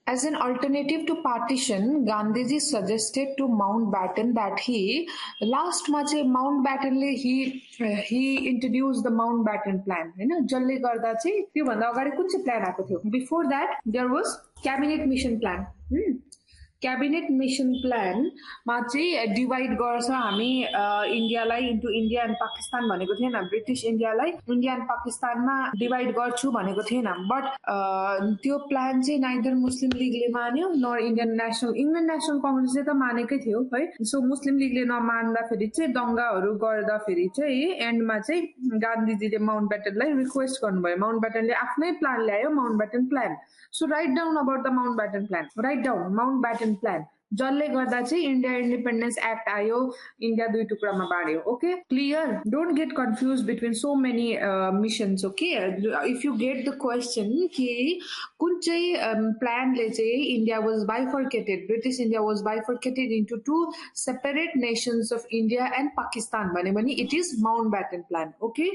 As an alternative to partition, Gandhiji suggested to Mountbatten that last much Mountbatten he introduced the Mountbatten plan. जसले गर्दा चाहिँ त्योभन्दा अगाडि कुन चाहिँ प्लान आएको थियो? Before that, there was cabinet mission plan. Cabinet mission plan मा चाहिँ डिवाइड गर्छ हामी इन्डियालाई इन्टु इन्डिया एन्ड पाकिस्तान भनेको थिएन ब्रिटिश इन्डियालाई इन्डिया एन्ड पाकिस्तानमा डिवाइड गर्छु भनेको थिएन बट त्यो प्लान चाहिँ नाइदर मुस्लिम लिगले मान्यो नर इन्डियन नेसनल कांग्रेसले त मानेकै थियो है सो मुस्लिम लिगले नमान्दाखेरि चाहिँ दंगाहरू गर्दाखेरि चाहिँ एन्डमा चाहिँ गान्धीजीले माउन्टब्याटनलाई रिक्वेस्ट गर्नुभयो माउन्टब्याटनले आफ्नै प्लान ल्यायो Mountbatten plan so right down about the Mountbatten plan write down Mountbatten plan जसले गर्दा चाहिँ इन्डिया इन्डिपेन्डेन्स एक्ट आयो इन्डिया दुई टुक्रामा बाँड्यो okay clear don't get confuse between so many missions okay if you get the question कि कुन चाहिँ प्लानले चाहिँ India was bifurcated British India was bifurcated into two separate nations of India and Pakistan भन्यो भने it is Mountbatten plan okay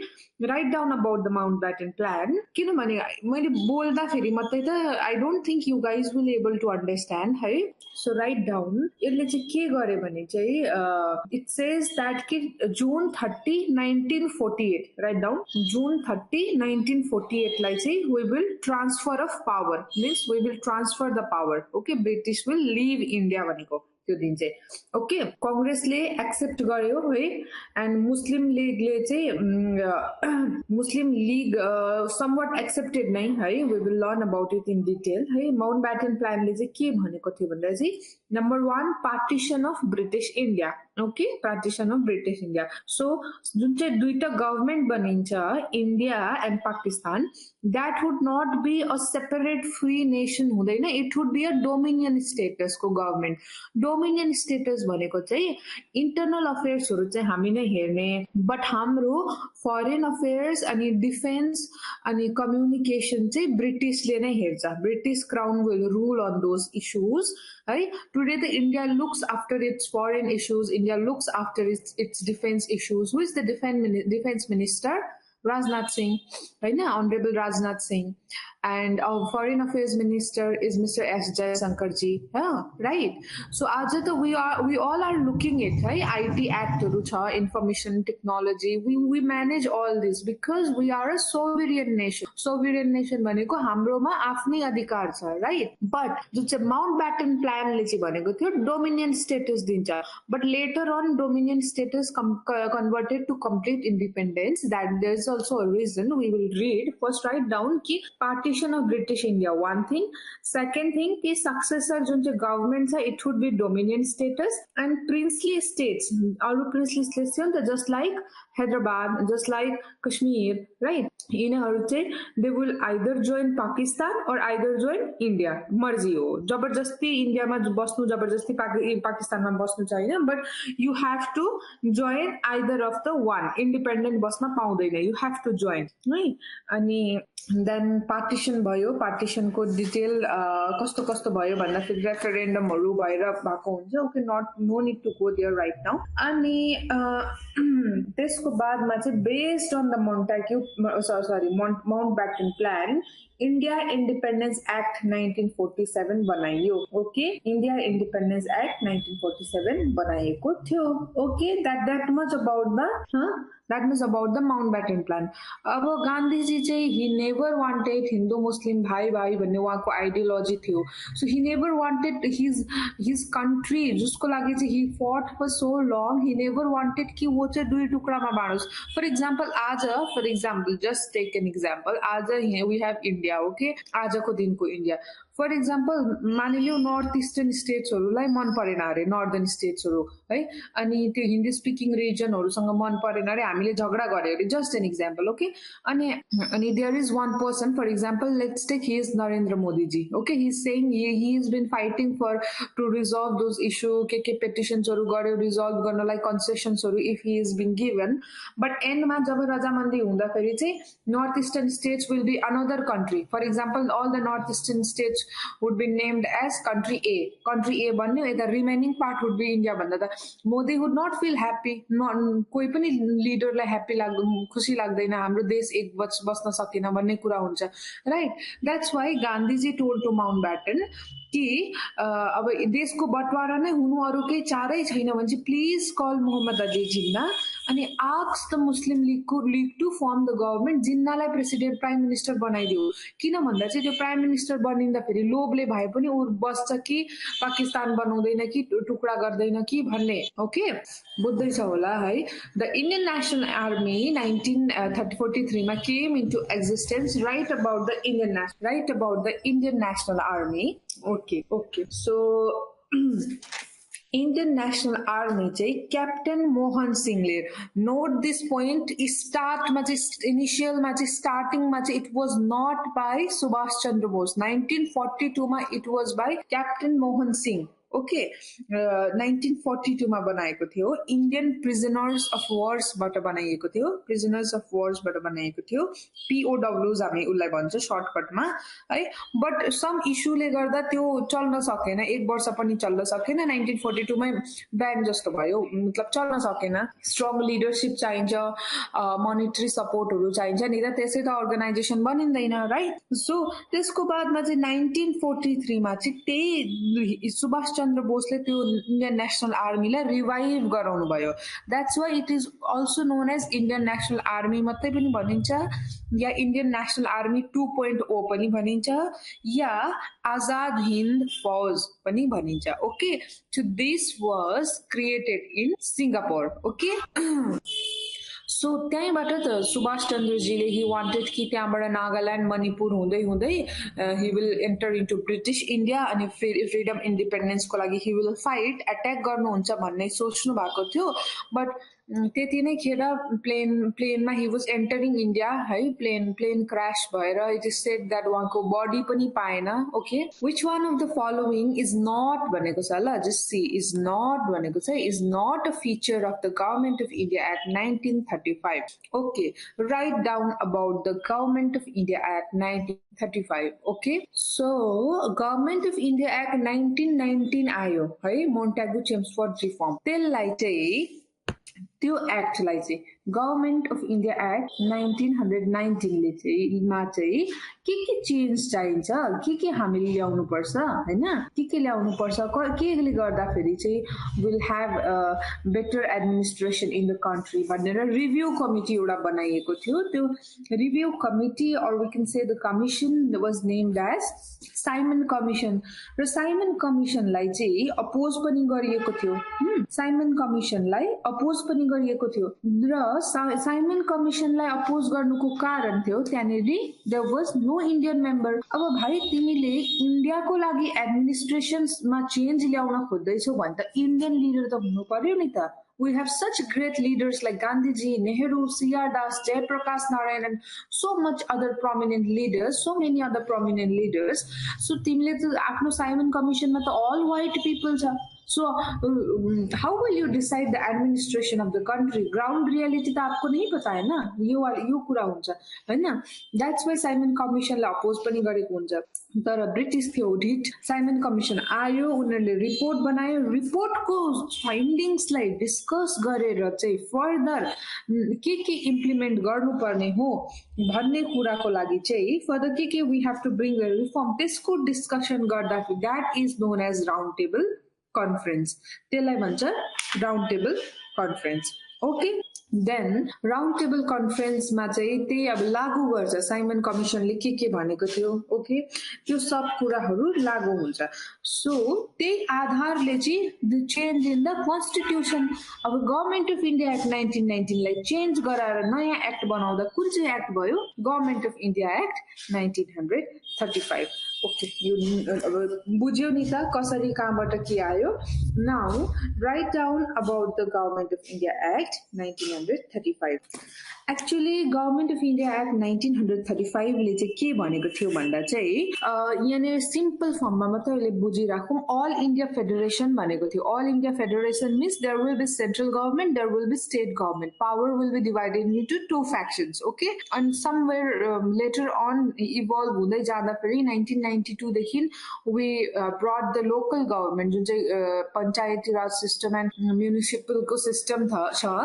right down about the Mountbatten plan किनभने मैले बोल्दाखेरि मात्रै त I don't think you guys will able to understand है so right down यसले चाहिँ के गर्यो भने चाहिँ इट सेज दैट कि June 30, 1948 राइट डाउन June 30, 1948 लाई चाहिँ we will transfer of power means we will transfer the power okay British will leave India भनेको त्यो दिन चाहिँ ओके कांग्रेसले एक्सेप्ट गर्यो है एन्ड मुस्लिम लीगले चाहिँ मुस्लिम लीग समवट एक्सेप्टेड नै है we will learn about it in detail है माउन्टब्याटन प्लानले चाहिँ के भनेको थियो भन्दा चाहिँ number 1 partition of British India okay partition of British India so जुन चाहिँ दुईटा गभर्नमेन्ट बनिन्छ India and Pakistan that would not be a separate free nation हुँदैन it would be a dominion स्टेटसको गभर्नमेन्ट डोमिनियन स्टेटस भनेको चाहिँ इन्टरनल अफेयर्सहरु चाहिँ हामी नै हेर्ने बट हाम्रो फरेन अफेयर्स अनि डिफेन्स अनि कम्युनिकेसन चाहिँ ब्रिटिशले नै हेर्छ British crown will rule on those issues है today the India looks after its foreign issues India looks after its defence issues who is the defence minister Rajnath Singh, right? Honorable Rajnath Singh, and our Foreign Affairs Minister is Mr. S. Jaishankar ji. Yeah, right. So, aaj we all are looking at right IT Act, information technology. We manage all this because we are a sovereign nation. Sovereign nation भनेको हाम्रोमा आफ्नै अधिकार छ, right? But जुन चाहिँ Mountbatten Plan ले चाहिँ भनेको थियो Dominion status दिन्छ. But later on, Dominion status converted to complete independence. That there's also a reason we will read. First, write down ki partition of British India. One thing. Second thing ki successor जो government है it would be Dominion status and princely states. All princely states just like Hyderabad, just like Kashmir, right? They will either join Pakistan or either join India. मर्जी हो जबरजस्ती India में बस्नु जबरजस्ती पाकिस्तान में बस्नु छैन but you have to join either of the one independent बस्न पाउँदैन you have to join है अनि then partition भयो partition को डिटेल कस्तो कस्तो भयो भन्दा फेरि रेफरेन्डमहरु भएर भएको हुन्छ okay no need to go there right now अनि त्यसको बादमा चाहिँ based on the Mountbatten plan India independence act 1947 बनाइयो ओके इंडिया इंडिपेंडेंस एक्ट 1947 बनाएको थियो okay that much about the Mountbatten plan अब गान्धीजी चाहिँ he never wanted Hindu Muslim भाइ भाइ भन्ने उहाँको आइडियोलोजी थियो so he never wanted his country जसको लागि चाहिँ he fought for so long he never wanted कि वो चाहिँ दुई टुक्रामा बाँडोस् for example just take an example आज वी हेभ इन्डिया ओके आजको दिनको इन्डिया फर एक्जाम्पल मानिलियो नर्थ इस्टर्न स्टेट्सहरूलाई मन परेन अरे नर्दर्न स्टेट्सहरू है अनि त्यो हिन्दी स्पिकिङ रिजनहरूसँग मन परेन अरे हामीले झगडा गर्यो अरे जस्ट एन एक्जाम्पल ओके अनि there is one person for example let's take he is Narendra Modi ji okay he is saying he is been fighting for to resolve those issue के पेटिसन्सहरू गर्यो रिजल्भ गर्नलाई कन्सेसन्सहरू if he is been given but एन्डमा जब रजामन्दी हुँदाखेरि चाहिँ north eastern states will be another country for example all the north eastern states would be named as country A भन्ने the remaining part would be India भन्दा त Modi would not feel happy कोही पनि लिडरलाई ह्याप्पी खुसी लाग्दैन हाम्रो देश एक बस्न सकेन भन्ने भन्ने कुरा हुन्छ right that's why Gandhiji told to Mountbatten कि अब देशको बटवारा नै हुनु अरू केही चारै छैन भने चाहिँ प्लिज कल मोहम्मद अली जिन्ना अनि ask the Muslim League to form the government जिन्नालाई प्रेसिडेन्ट प्राइम मिनिस्टर बनाइदियो किन भन्दा चाहिँ त्यो प्राइम मिनिस्टर बनिँदाखेरि लोभले भए पनि ऊ बस्छ कि पाकिस्तान बनाउँदैन कि टुक्रा गर्दैन कि भन्ने ओके बुझ्दैछ होला है द इन्डियन नेसनल आर्मी 1943 मा came into existence right about the Indian national army okay so Indian National Army चाहिँ Captain Mohan Singhले note this point initial मा चाहिँ starting मा चाहिँ it was not by Subhash Chandra Bose 1942 मा it was by Captain Mohan Singh okay 1942 मा बनाएको थियो Indian prisoners of wars बाट बनाइएको थियो POWs हामी उलाई भन्छ सर्टकटमा है बट सम इशुले गर्दा त्यो चल्न सकेन एक वर्ष पनि चल्न सकेन 1942 मै ब्यान जस्तो भयो मतलब चल्न सकेन स्ट्रङ लिडरशिप चाहिन्छ मनिटरी सपोर्टहरु चाहिन्छ नि त त्यसै त अर्गनाइजेसन बनिँदैन राइट सो त्यसको बादमा चाहिँ 1943 मा चाहिँ त्यही सुभाष चन्द्र बोसले त्यो इन्डियन नेशनल आर्मीलाई रिभाइभ गराउनु भयो that's why it is also known as Indian national army मात्रै पनि भनिन्छ या इन्डियन नेशनल आर्मी 2.0 पनि भनिन्छ या आजाद हिन्द फौज पनि भनिन्छ okay so this was created in Singapore okay so त्यहीबाट त सुभाष चन्द्रजीले ही वान्टेड कि त्यहाँबाट नागाल्यान्ड मणिपुर हुँदै हुँदै he will enter into British India अनि फ्रिडम इन्डिपेन्डेन्सको लागि ही विल फाइट एट्याक गर्नुहुन्छ भन्ने सोच्नु भएको थियो बट त्यति नै खेर प्लेनमा ही वाज एन्टरिङ इन्डिया है प्लेन क्राश भएर इट इज सेड दैट उहाँको बडी पनि पाएन okay which one of the following is not भनेको छ ल जस्ट सी इज नट भनेको छ is not a feature of the government of India act 1935 okay right down about the government of India act 1935 okay so government of India act 1919 आयो है मोन्टागु Chelmsford reform त्यसलाई चाहिँ त्यो एक्टलाई चाहिँ government of India act 1919 ले चाहिँ के change चाहिन्छ के हामीले ल्याउनु पर्छ हैन के ल्याउनु पर्छ केले गर्दाखेरि चाहिँ will have better administration in the country भनेर रिभ्यू कमिटी एउटा बनाइएको थियो त्यो review committee or we can say the commission was named as Simon commission र साइमन कमिसनलाई चाहिँ अपोज पनि गरिएको थियो साइमन कमिसनलाई अपोज पनि गरिएको थियो र साइमन कमिसनलाई अपोज गर्नुको कारण थियो त्यहाँनेरि there was no Indian member अब भाइ तिमीले इन्डियाको लागि एडमिनिस्ट्रेसनमा चेन्ज ल्याउन खोज्दैछौ भने त इन्डियन लिडर त हुनु पर्यो नि त We have such great leaders like Gandhiji, Nehru, C.R. Das, Jayaprakash Narayan and so much other prominent leaders, so many other prominent leaders. So तिमीले त आफ्नो साइमन कमिसनमा त all white people छ So how will you decide the administration of the country? Ground reality त आपको नहीं पता है ना यो कुरा हुन्छ हैन that's why साइमन कमिसनलाई अपोज पनि गरेको हुन्छ तर ब्रिटिश थियो ढिट साइमन कमिसन आयो उनीहरूले रिपोर्ट बनायो रिपोर्टको फाइन्डिङ्सलाई डिस्कस गरेर चाहिँ फर्दर के इम्प्लिमेन्ट गर्नुपर्ने हो भन्ने कुराको लागि चाहिँ फर्दर के we have to bring a reform त्यसको डिस्कसन गर्दा that is known as round table conference त्यसलाई भन्छ round table conference okay then round table कन्फरेन्समा चाहिँ त्यही अब लागू गर्छ साइमन कमिसनले के भनेको थियो ओके त्यो सब कुराहरू लागू हुन्छ सो त्यही आधारले चाहिँ the change in the constitution अब गभर्नमेन्ट अफ इन्डिया एक्ट 1919 लाई चेन्ज गराएर नयाँ एक्ट बनाउँदा कुन चाहिँ एक्ट भयो government of India act 1935 okay यो अब बुझ्यो नि त कसरी कहाँबाट के आयो now right down about the government of India act 1935 actually government of India act 1935 ले चाहिँ के भनेको थियो भन्दा चाहिँ यहाँनिर सिम्पल फर्ममा मात्रै बुझिराखौँ अल इन्डिया फेडरेसन भनेको थियो all India federation means there will be central government there will be state government power will be divided into two factions okay and somewhere later on evolve हुँदै जाँदाखेरि 1992 देखि we brought the local government जुन चाहिँ panchayati raj system and म्युनिसिपलको system छ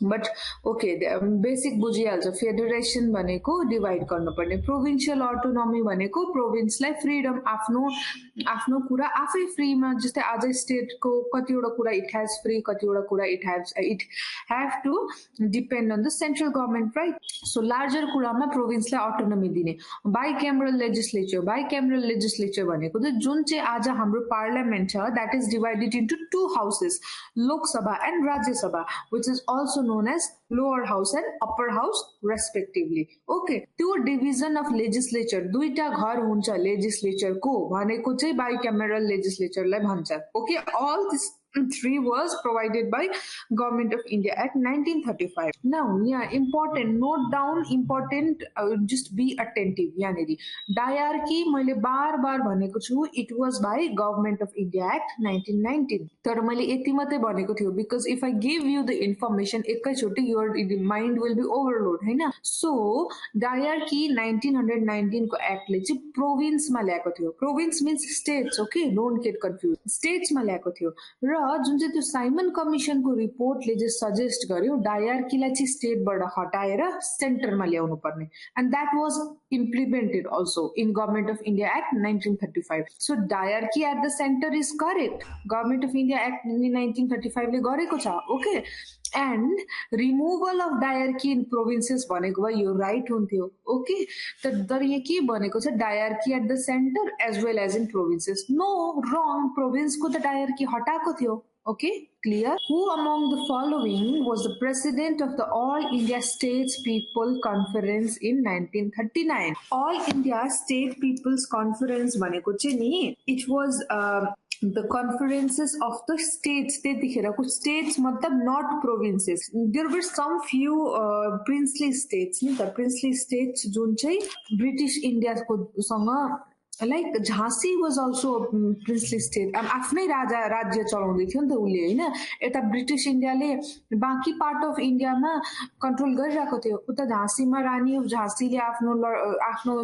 but okay basic बुझिहाल्छ federation भनेको divide गर्नुपर्ने प्रोभिन्सियल अटोनोमी भनेको प्रोभिन्सलाई फ्रिडम आफ्नो आफ्नो कुरा आफै फ्रीमा जस्तै आजै स्टेटको कतिवटा कुरा इट हेज फ्री कतिवटा कुरा it have to depend on the central government right so larger कुरामा प्रोभिन्सलाई अटोनोमी दिने बाइक्यामरल लेजिस्लेचर भनेको चाहिँ जुन चाहिँ आज हाम्रो पार्लियामेन्ट छ that is divided into 2 houses Lok Sabha and Rajya Sabha which is also known as lower house and upper house respectively okay त्यो डिभिजन अफ लेजिस्लेचर दुईटा घर हुन्छ लेजिस्लेचर को भनेको चाहिँ बाइक्यामेरल लेजिस्लेचरलाई भन्छ okay all this 3 was provided by Government of India Act 1935. Now, yeah, important, note down, important, just be attentive. यानेरी डायर्की मैले बार बार भनेको छु it was by Government of India Act 1919. तर मैले यति मात्रै भनेको थियो because if I give you the information एकैचोटि your mind will be overload हैन so डायर्की 1919 को एक्टले चाहिँ प्रोभिन्समा ल्याएको थियो province means states okay don't get confuse स्टेट्समा ल्याएको थियो र जुन चाहिँ त्यो साइमन कमिसनको रिपोर्टले चाहिँ सजेस्ट गर्यो डायर्कीलाई चाहिँ स्टेटबाट हटाएर सेन्टरमा ल्याउनु पर्ने and that was implemented also in government of India act 1935 so dyarchy at the centre is correct government of India act 1935 ले गरेको छ okay and removal of dyarchy in provinces भनेको भए यो राइट हुन्थ्यो ओके तर यहाँ के भनेको छ dyarchy at the centre as well as in provinces no wrong प्रोभिन्सको त डायर्की हटाएको थियो okay clear who among the following was the president of the all India States People Conference in 1939 all India State People's Conference भनेको चाहिँ नि it was the conferences of the states त्यतिखेरको states मतलब not provinces there were some few princely states नि the princely states जुन चाहिँ British India को सँग लाइक झाँसी वाज अल्सो प्रिन्सली स्टेट आफ्नै राज्य चलाउँदै थियो नि त उसले होइन यता ब्रिटिस इन्डियाले बाँकी पार्ट अफ इन्डियामा कन्ट्रोल गरिरहेको थियो उता झाँसीमा रानी झाँसीले आफ्नो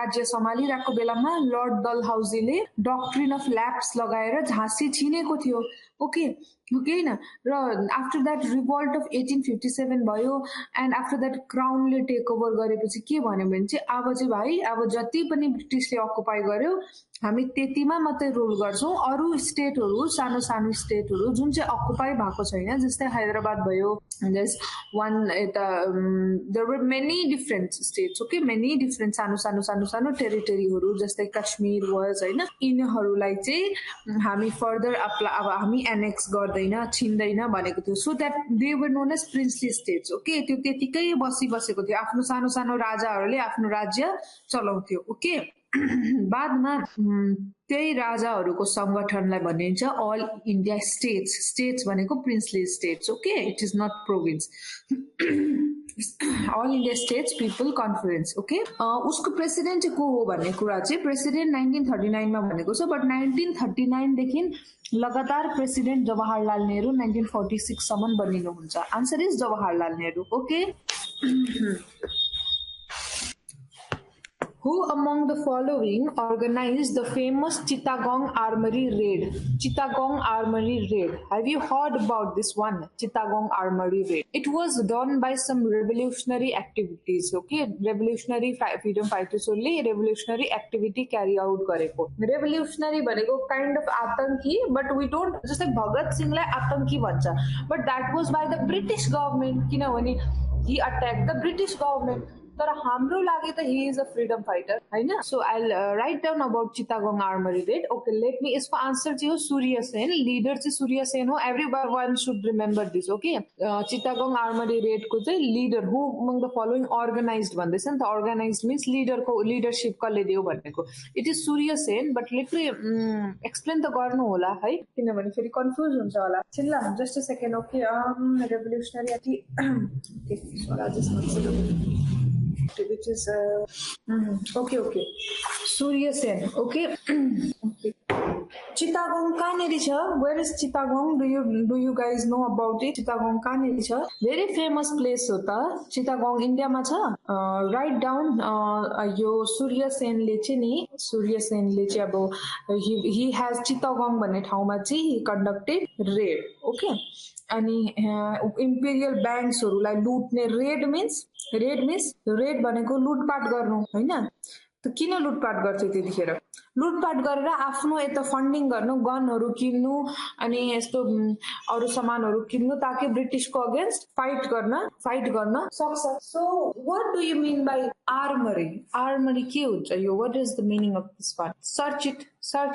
राज्य सम्हालिरहेको बेलामा लर्ड डलहाउसीले डक्ट्रिन अफ ल्याप्स लगाएर झाँसी छिनेको थियो ओके होइन र आफ्टर द्याट रिभोल्ट अफ 1857 भयो एन्ड आफ्टर द्याट क्राउनले टेक ओभर गरेपछि के भन्यो भने चाहिँ अब चाहिँ भाइ अब जति पनि ब्रिटिसले अकुपाई गर्यो हामी त्यतिमा मात्रै रुल गर्छौँ अरू स्टेटहरू सानो सानो स्टेटहरू जुन चाहिँ अकुपाई भएको छैन जस्तै हैदराबाद भयो जस वान यता there were many different states okay many different सानो सानो सानो सानो टेरिटरीहरू जस्तै कश्मीर वाज होइन यिनीहरूलाई चाहिँ हामी फर्दर अब हामी एनेक्स गर्दैन छिन्दैन भनेको थियो so that they were known as princely states okay त्यो त्यतिकै बसिबसेको थियो आफ्नो सानो सानो राजाहरूले आफ्नो राज्य चलाउँथ्यो ओके बादमा त्यही राजाहरूको संगठनलाई भनिन्छ अल इन्डिया स्टेट्स स्टेट्स भनेको princely states okay it is not province all India states people conference okay उसको प्रेसिडेन्ट चाहिँ को हो भन्ने कुरा चाहिँ प्रेसिडेन्ट 1939 मा भनेको छ बट 1939 देखि लगातार प्रेसिडेन्ट जवाहरलाल नेहरू 1946 सम्म बनिनुहुन्छ answer is Jawaharlal Nehru okay Who among the following organized the famous Chittagong Armory Raid? Chittagong Armory Raid. Have you heard about this one? Chittagong Armory Raid. It was done by some revolutionary activities. Okay, revolutionary freedom fighters only revolutionary activity carry out gareko. Revolutionary भनेको kind of आतंकी, but we don't just like Bhagat Singh लाई आतंकी भन्छ. But that was by the British government. किनभने he attacked the British government. तर हाम्रो लागि त he is a freedom fighter हैन so I'll write down about Chittagong Armory Raid okay let me यसको आन्सर चाहिँ हो सूर्य सेन लिडर चाहिँ सूर्य सेन हो everyone should remember this okay Chittagong Armory Raid को चाहिँ leader who among the following organized भन्दैछ नि त organized means leader को leadership कसले दियो भनेको it is Surya Sen but let me explain त गर्नु होला है किनभने फेरि कन्फ्युज हुन्छ होला चिल्ला just a second okay revolutionary okay so I'll just consider which is okay Surya Sen okay okay Chittagong कहाँनेरि छ? Where is Chittagong? Do you guys know about it? Chittagong कहाँनेरि छ? Very famous place हो त. Chittagong इन्डियामा छ. Write down यो सूर्य सेनले चाहिँ नि सूर्य सेनले चाहिँ अब he has Chittagong भन्ने ठाउँमा चाहिँ he conducted raid. Okay. अनि इम्पेरियल ब्याङ्क्सहरूलाई लुट्ने रेड भनेको लुटपाट गर्नु हैन. त किन लुटपाट गर्थे त्यतिखेर? लुटपाट गरेर आफ्नो यता फन्डिङ गर्नु, गनहरू किन्नु अनि यस्तो अरू सामानहरू किन्नु ताकि ब्रिटिसको अगेन्स्ट फाइट गर्न सक्छ. So what do you mean by armoury? Armoury के हुन्छ यो? What is the meaning of this word? Search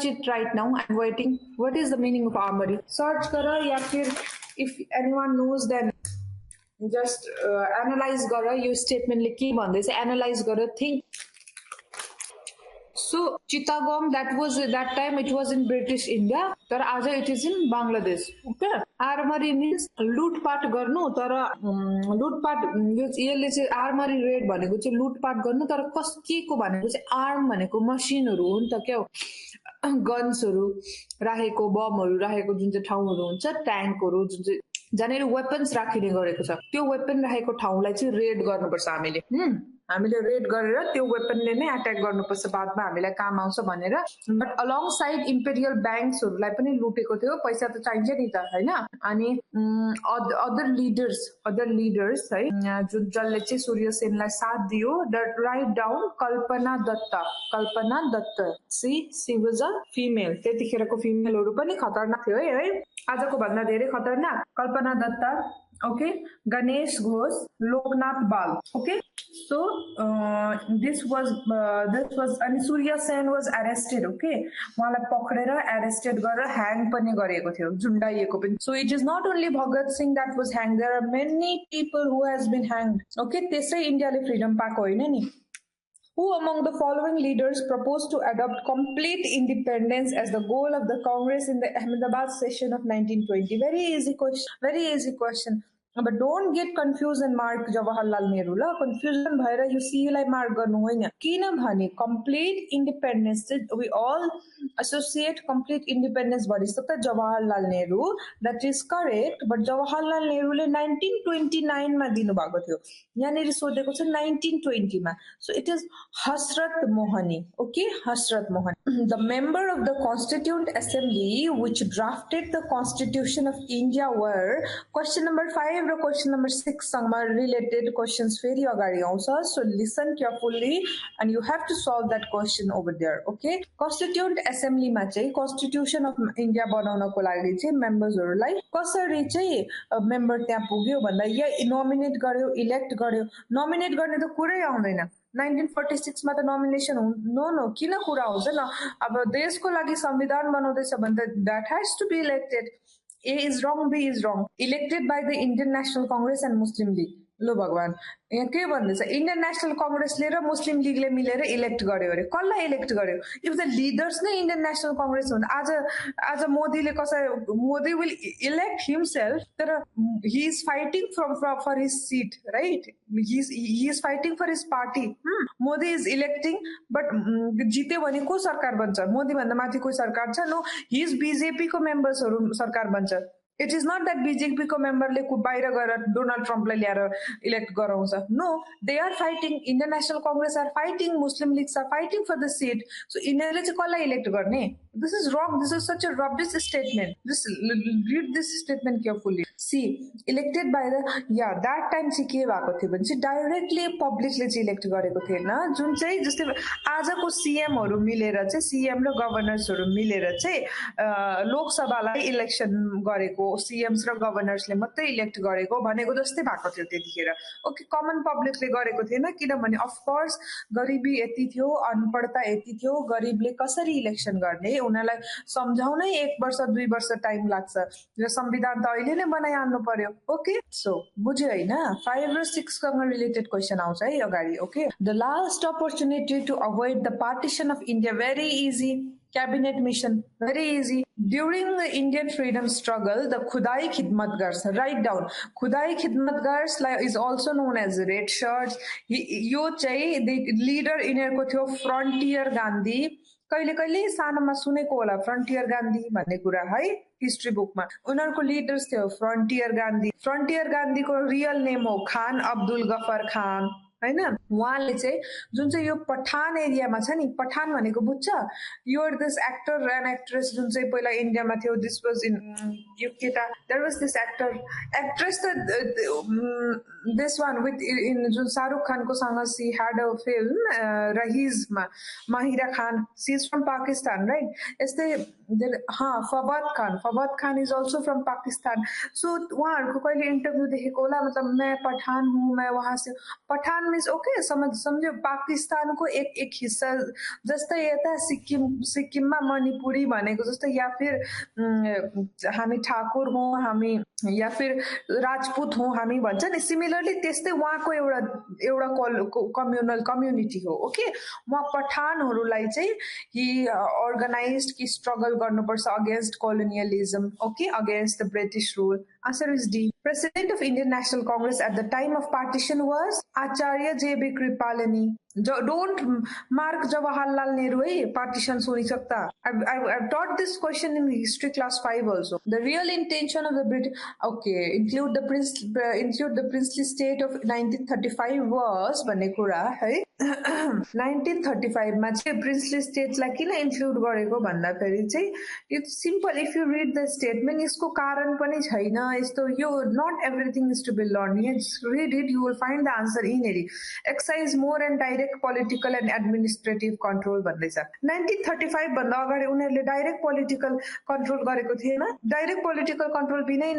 it right now. I am waiting. What is the meaning of armoury? Search गर या फिर if anyone knows then just analyse गर यो स्टेटमेन्टले के भन्दैछ. एनालाइज गर, think. So Chittagong, that time it was in British India, तर आज it is in Bangladesh. Okay. Armory means लुटपाट गर्नु. तर लुटपाट यसले चाहिँ आर्मरी रेड भनेको चाहिँ लुटपाट गर्नु. तर के को भनेको चाहिँ आर्म भनेको मसिनहरू हो नि त क्या हो. गन्सहरू राखेको, बमहरू राखेको जुन चाहिँ ठाउँहरू हुन्छ, ट्याङ्कहरू जुन चाहिँ जहाँनिर वेपन्स राखिने गरेको छ त्यो वेपन राखेको ठाउँलाई चाहिँ रेड गर्नुपर्छ हामीले रेड गरेर त्यो वेपनले नै अट्याक गर्नुपर्छ, बादमा हामीलाई काम आउँछ भनेर. बट अलङ साइड इम्पेरियल ब्याङ्क्सहरूलाई पनि लुटेको थियो. पैसा त चाहिन्छ नि त हैन. अनि अदर लिडर्स है जसले चाहिँ सूर्य सेनलाई साथ दियो. Write down Kalpana Dutta. She was a female. त्यतिखेरको फिमेलहरू पनि खतरनाक थियो है. आजको भन्दा धेरै खतरनाक. कल्पना दत्ता, okay, Ganesh Ghosh, Loknath Bal. Okay, so this was and Surya Sen was arrested. Okay, उहाँलाई पक्रेर arrested गरेर hang पनि गरेको थियो, झुन्डाइएको पनि. So it is not only Bhagat Singh that was hanged. There are many people who has been hanged. Okay, त्यसै इन्डियाले freedom पाएको होइन नि. Who among the following leaders proposed to adopt complete independence as the goal of the Congress in the Ahmedabad session of 1920? Very easy question. But don't get confused and mark Jawaharlal Nehru. La confusion bhaira you see like mark garnu hoina. Kinabhane complete independence, we all associate complete independence bhanisakta Jawaharlal Nehru. That is correct, but Jawaharlal Nehru le 1929 ma dinu bhako थियो. यहाँनिर सोधेको छ 1920 मा. So it is Hasrat Mohani. Okay, Hasrat Mohani. The member of the Constituent Assembly which drafted the Constitution of India were question number 5 र question number 6 सँग related questions फेरि अगाडि आउँछ. So listen carefully and you have to solve that question over there. Okay, Constituent Assembly मा चाहिँ Constitution of India बनाउनको लागि चाहिँ मेम्बर्सहरुलाई कसरी चाहिँ मेम्बर त्यहाँ पुग्यो भन्दा या नोमिनेट गर्यो, इलेक्ट गर्यो. नोमिनेट गर्ने त कुरै आउँदैन. 1946 मा त नोमिनेसन नो किन कुरा आउँछ न. अब देशको लागि संविधान बनाउँदैछ भने त that has to be elected. A is wrong, B is wrong. Elected by the Indian National Congress and Muslim League. लो भगवान, यहाँ के भन्दैछ? इन्डियन नेशनल कांग्रेसले र मुस्लिम लीगले मिलेर इलेक्ट गर्यो अरे. कसलाई इलेक्ट गर्यो? इफ द लिडर्स नै इन्डियन नेशनल कांग्रेस हुन्, आज मोदीले मोदी विल इलेक्ट हिमसेल्फ, तर he is fighting for his seat, right? He is fighting for his party. Modi is electing but जित्यो भने को सरकार बन्छ? मोदी भन्दा माथि कोही सरकार छ? नो, ही इज बीजेपी को मेम्बर्सहरु सरकार बन्छ. It is not that BJP को मेम्बरले बाहिर गएर डोनाल्ड ट्रम्पलाई ल्याएर इलेक्ट गराउँछ. No, they are fighting. Indian national Congress are fighting, Muslim leagues are fighting for the seat. So यिनीहरूले चाहिँ कसलाई इलेक्ट गर्ने? This is wrong. This is such a rubbish statement. Just read this statement carefully. See, elected by the that time चाहिँ के भएको थियो भने चाहिँ डाइरेक्टली पब्लिकले चाहिँ इलेक्ट गरेको थिएन. जुन चाहिँ जस्तै आजको सीएमहरु मिलेर चाहिँ सीएम र गभर्नर्सहरु मिलेर चाहिँ लोकसभालाई इलेक्सन गरेको, सीएम्स र गभर्नर्सले मात्रै इलेक्ट गरेको भनेको जस्तै भएको थियो त्यतिखेर. ओके, कमन पब्लिकले गरेको थिएन किनभने अफ कोर्स गरिबी यति थियो, अनपढता यति थियो, गरिबले कसरी इलेक्सन गर्ने उनीलाई सम्झाउनै 1 वर्ष 2 वर्ष टाइम लाग्छ र संविधान त अहिले नै बनाइहाल्नु पर्यो. ओके, सो बुझ्यो हैन? 5 र 6 सँग रिलेटेड क्वेशन आउँछ है अगाडि. Okay, the last opportunity to avoid the partition of India. Very easy. Cabinet mission, very easy. During the Indian freedom struggle, the Khudai Khidmatgars, write down, Khudai Khidmatgars is also known as red shirts. यो चाहिँ the leader यिनीहरुको थियो frontier Gandhi. कहिले कहिले सानोमा सुनेको होला frontier Gandhi भन्ने कुरा है हिस्ट्री बुकमा उनीहरूको लिडर्स थियो फ्रन्टियर गान्धीको रियल नेम हो खान अब्दुल गफर खान हैन उहाँले चाहिँ जुन चाहिँ यो पठान एरियामा छ नि पठान भनेको बुझ्छ you're this actor and actress जुन चाहिँ पहिला इन्डियामा थियो दिस वाज इन यो केटा देयर वाज दिस एक्ट्रेस त this one with in जुन शाहरुख खानको सँग she had a film रहीजमा Mahira Khan she is from Pakistan right यस्तै Fawad Khan is also from Pakistan so उहाँहरूको कहिले इन्टरभ्यू देखेको होला मतलब मैं पठान हूँ मैं वहाँ से पठान मीन्स ओके समझ्यो पाकिस्तानको एक हिस्सा जस्तै यता सिक्किममा मणिपुरी भनेको जस्तै या फिर हामी ठाकुर हौँ हामी या फिर राजपूत हौँ हामी भन्छ नि सिमिलरली त्यस्तै उहाँको एउटा कम्युनल कम्युनिटी हो ओके उहाँ पठानहरूलाई चाहिँ कि अर्गनाइज्ड कि स्ट्रगल गर्नुपर्छ against colonialism okay against the British rule Answer is D. President of Indian National Congress at the time of partition was Acharya J.B. Kripalani. Don't mark Jawaharlal Nehru. Partition suni sakta. I've taught this question in history class 5 also. The real intention of the British, okay, include the princely state of 1935 was Banekura, है 1935 मा चाहिँ princely states लाई किन include गरेको भन्दाखेरि चाहिँ it's simple if you read the statement यसको कारण पनि छैन यस्तो यो not everything is to be learned just read it you will find the answer in it exercise more and direct political and administrative control भन्दैछ 1935 भन्दा अगाडि उनीहरुले डाइरेक्ट पोलिटिकल कन्ट्रोल गरेको थिएन डाइरेक्ट पोलिटिकल कन्ट्रोल बिनै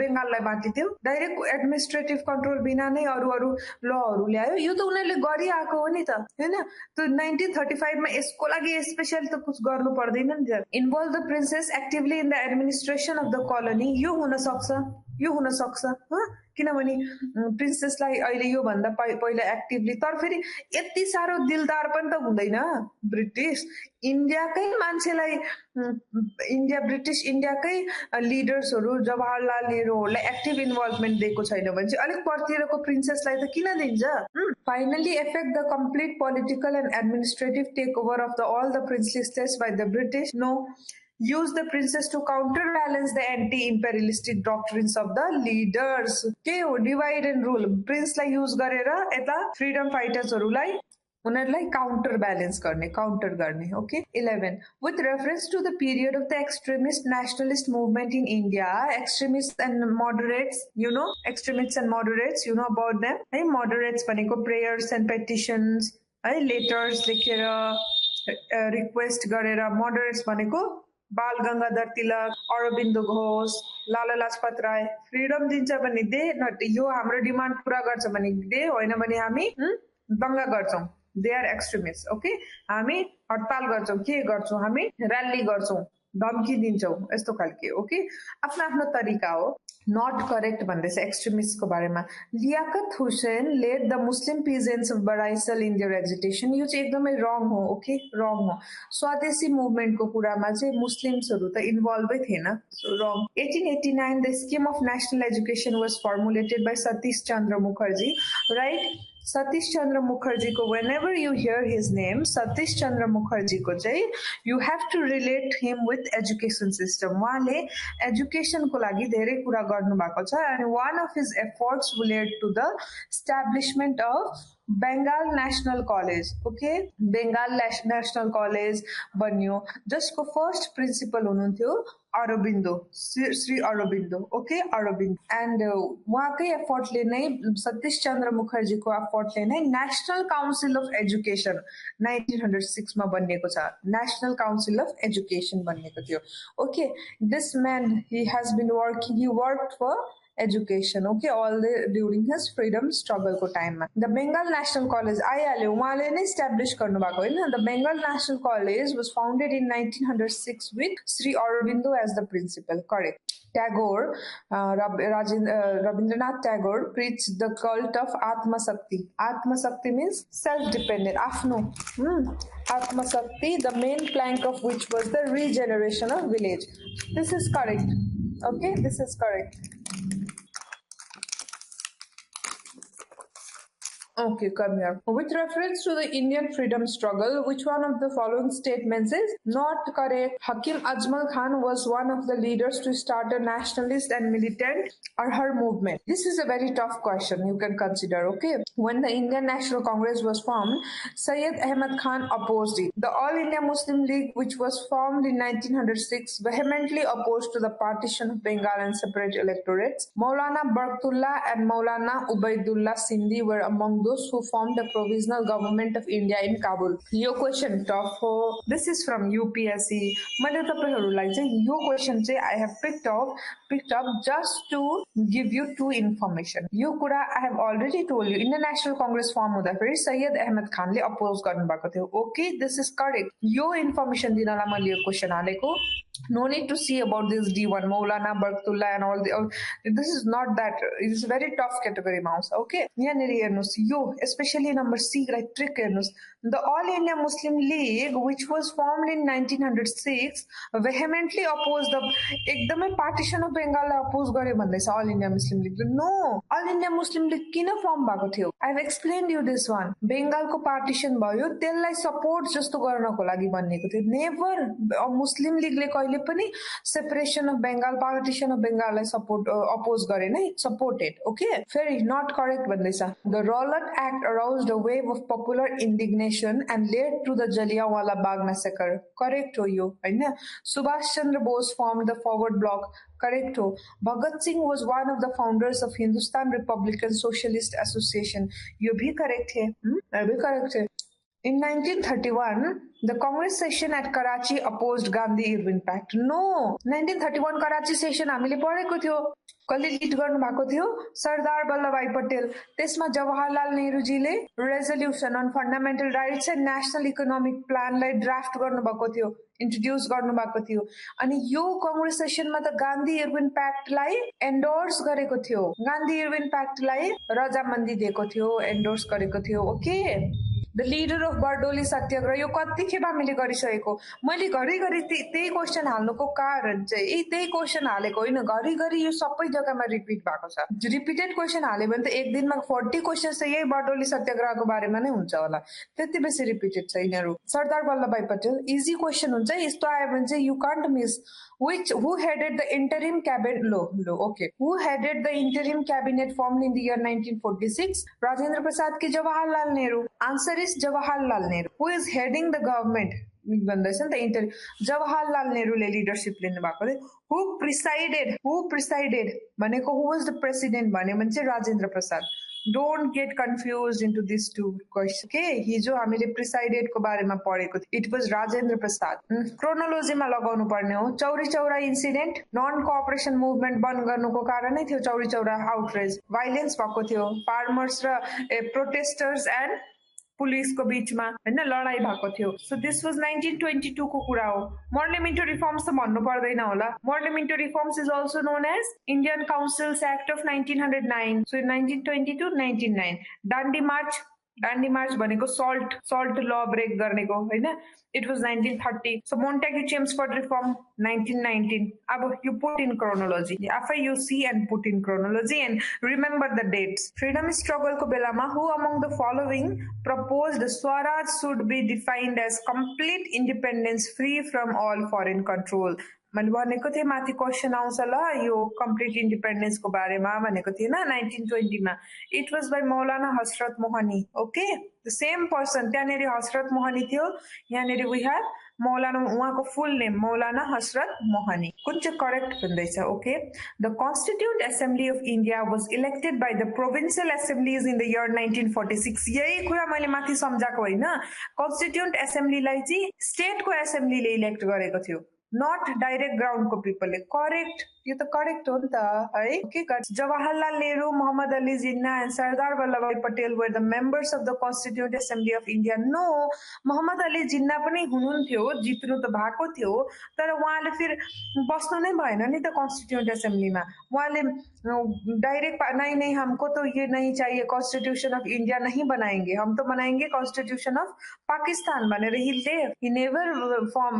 बंगाललाई बाँटिथ्यो डाइरेक्ट एडमिनिस्ट्रेटिभ कन्ट्रोल बिना नै अरु लहरु ल्यायो यो त उनीहरुले गरि आको हो नि त हैन त 1935 मा यसको लागि स्पेशल त कुछ गर्नु पर्दैन नि त involve the princess actively in the administration of the colony यो हुन सक्छ किनभने प्रिन्सेसलाई अहिले यो भन्दा पहिला एक्टिभली तर फेरि यति सारो दिलदार पनि त हुँदैन ब्रिटिश इन्डियाकै मान्छेलाई ब्रिटिश इन्डियाकै लिडर्सहरु जवाहरलाल नेहरुहरुलाई एक्टिभ इन्भल्भमेन्ट दिएको छैन भने चाहिँ अलिक परतिरको प्रिन्सेसलाई त किन दिन्छ finally effect the complete political and administrative take over of the all the princely states by the British no use the princess to counterbalance the anti-imperialistic doctrines of the leaders. के हो divide and rule. Prince लाई use गरेर यता freedom fighters हरुलाई उनीहरुलाई counter गर्ने okay 11 with reference to the period of the extremist nationalist movement in India extremists and moderates you know about them है moderates भनेको prayers and petitions है letters लेखेर request गरेर moderates भनेको बाल गंगाधर तिलक अरविन्द घोष लाला लाजपत राय फ्रीडम दिन्छ भने दे यो हाम्रो डिमान्ड पूरा गर्छ भने दे होइन भने हामी दंगा गर्छौं दे आर एक्सट्रिमिस्ट ओके हामी हडताल गर्छौं के गर्छौं हामी र्याली गर्छौं धम्की दिन्छौं यस्तो खालके ओके आफ्नो तरिका हो not correct भन्दैछ एक्सट्रिमिस्ट को बारेमा Liaquat Hussain led the Muslim peasants of Baraisal in their agitation यो चाहिँ एकदमै रङ हो ओके रङ हो स्वदेशी मुभमेन्ट को कुरामा चाहिँ मुस्लिम्सहरु त इन्भल्भै थिएन so wrong 1889 the scheme of national education was formulated by Satish Chandra Mukherjee right Satish Chandra Mukherjee ko whenever you hear his name Satish Chandra Mukherjee ko chai you have to relate him with education system wale education ko lagi धेरै कुरा गर्नु भएको छ and one of his efforts led to the establishment of Bengal National College okay Bengal National College बन्यो जसको first principal हुनुहुन्थ्यो Aurobindo Shri Aurobindo okay Aurobindo and उहाँकै एफर्टले नै सतीश चन्द्र मुखर्जीको एफर्टले नै नेशनल काउन्सिल अफ एजुकेसन 1906 मा बनिएको छ नेशनल काउन्सिल अफ एजुकेसन बनिएको थियो okay this man he worked for education okay all the during his freedom struggle ko time ma the Bengal National College आइहाल्यो उहाँले नै एस्टाब्लिश गर्नु भएको हैन the Bengal National College was founded in 1906 with Sri Aurobindo as the principal correct Tagore Rabindranath Tagore preached the cult of Atma Shakti means self dependent afno Atma Shakti the main plank of which was the regeneration of village this is correct okay this is correct Okay, come here. With reference to the Indian freedom struggle, which one of the following statements is not correct? Hakim Ajmal Khan was one of the leaders to start a nationalist and militant Arhar movement. This is a very tough question you can consider, okay? When the Indian National Congress was formed, Syed Ahmad Khan opposed it. The All India Muslim League, which was formed in 1906, vehemently opposed to the partition of Bengal and separate electorates. Maulana Barkatullah and Maulana Ubaidullah Sindhi were among those who formed the Provisional Government of India in Kabul. Your question tough हो. This is from UPSC. मैले तपाईहरुलाई चाहिँ यो question चाहिँ I have picked up just to give you two information. यो कुरा I have already told you. Indian National Congress form हुँदाखेरि सैयद अहमद खानले अपोज गर्नुभएको थियो. Okay, this is correct. यो information दिनलाई मैले यो question हालेको. No need to see about this D1, Maulana Barkatullah and all the. This is not that. It is a very tough category, mouse. Okay. You, especially number C, right? Trick. The All India Muslim League, which was formed in 1906, vehemently opposed the एकदमै partition of Bengal oppose गरे भन्दैछ All India Muslim League. No, All India Muslim League किन form भएको थियो? I have explained you this one. Bengal को partition भयो, त्यसलाई support जस्तो गर्नको लागि बनेको थियो. Never Muslim League ले कहिले पनि separation of Bengal, partition of Bengal लाई support oppose गरेन. It supported. Okay, very not correct भन्दैछ. The Rowlatt Act aroused a wave of popular indignation and led to the Jallianwala Bagh massacre. Correct हो यो, हैन? Subhash Chandra Bose formed the Forward Bloc. Correct हो. Bhagat Singh was one of the founders of Hindustan Republican Socialist Association. यो भी correct है. ये भी correct है. In 1931, the Congress session at Karachi opposed Gandhi-Irwin Pact. No, 1931 Karachi session हामीले पढेको थियो. कसले lead गर्नु भएको थियो? सरदार वल्लभभाई पटेल. त्यसमा जवाहरलाल नेहरूजीले resolution on fundamental rights and national economic प्लानलाई ड्राफ्ट गर्नु भएको थियो, इन्ट्रोड्युस गर्नु भएको थियो. अनि यो कांग्रेस सेसनमा त गान्धी इर्विन प्याक्टलाई एन्डोर्स गरेको थियो. गान्धी इर्विन प्याक्टलाई रजामन्दी दिएको थियो, एन्डोर्स गरेको थियो. ओके, द लिडर अफ बर्डोली सत्याग्रह यो कतिखेप हामीले गरिसकेको. मैले घरिघरि त्यही क्वेसन हाल्नुको कारण चाहिँ त्यही क्वेसन हालेको होइन, घरिघरि यो सबै जग्गामा रिपिट भएको छ. रिपिटेड क्वेसन हाल्यो भने त एक दिनमा 40 क्वेसन चाहिँ यही बर्डोली सत्याग्रहको बारेमा नै हुन्छ होला. त्यति बेसी रिपिटेड छ यिनीहरू. सरदार वल्लभभाई पटेल इजी क्वेसन हुन्छ. यस्तो आयो भने चाहिँ you can't miss. Who headed the interim cabinet? Okay. Who headed the interim cabinet formed in the year 1946? Rajendra Prasad ki Jawaharlal Nehru. Answer is Jawaharlal Nehru. Who is heading the government? Jawaharlal Nehru le leadership लिनु भएको थियो. Who presided भनेको who was the president भन्यो भने चाहिँ Rajendra Prasad. Don't get confused into these two questions. Okay, हिजो हामीले presided को बारेमा पढेको थियो. It was Rajendra Prasad. क्रोनोलोजीमा लगाउनु पर्ने हो. Chauri Chaura incident, non cooperation movement बन्द गर्नुको कारणै थियो चौरी चौरा आउटरेज. भाइलेन्स भएको थियो. फार्मर्स र प्रोटेस्टर्स एन्ड पुलिसको बीचमा हैन लडाई भएको थियो. सो दिस वाज 1922 को कुरा हो. पार्लियामेन्ट रिफर्म्स त भन्नु पर्दैन होला. Parliament reforms is also known as Indian Councils Act of 1909. So 1922 1909. Dandi march भनेको सल्ट ल ब्रेक गर्नेको हैन. It was 1930. So Montagu Chelmsford reform 1919. अब यु पुट इन क्रोनोलोजी. आफै you see and put in chronology and remember the dates. Freedom struggle को बेलामा who among the following proposed Swaraj should be defined as complete independence free from all foreign control. मैले भनेको थिएँ माथि question आउँछ ल यो कम्प्लिट इन्डिपेन्डेन्स को बारेमा भनेको थिएन 1920 मा. इट वाज बाइ मौलाना हसरत मोहनी. Okay, the same person. त्यहाँनेरि हसरत मोहनी थियो, यहाँनेरि वी हैव मौलाना. उहाँको फुल नेम मौलाना हसरत मोहनी. कुन चाहिँ करेक्ट भन्दैछ? Okay, the constituent assembly of India was elected by the provincial assemblies in the year 1946. यही कुरा मैले माथि सम्झाएको होइन. कन्स्टिट्युट एसेम्ब्लीलाई चाहिँ स्टेटको एसेम्ब्लीले इलेक्ट गरेको थियो, नट डाइरेक्ट ग्राउन्ड को पिपलले. करेक्ट, यो त करेक्ट हो नि त है. Okay, Jawaharlal Nehru, Mohammad Ali Jinnah and Sardar Vallabhbhai Patel were the members of the constituent assembly of India. No, Mohammad Ali Jinnah पनि हुनुहुन्थ्यो, जित्नु त भएको थियो, तर उहाँले फिर बस्नु नै भएन नि त कन्स्टिट्युट एसेम्ब्लीमा. उहाँले डाइरेक्ट नहीं हमको तो ये नहीं चाहिए, कॉन्स्टिट्यूशन ऑफ इंडिया नहीं बनाएंगे, हम तो बनाएंगे कॉन्स्टिट्यूशन ऑफ पाकिस्तान भनेर he never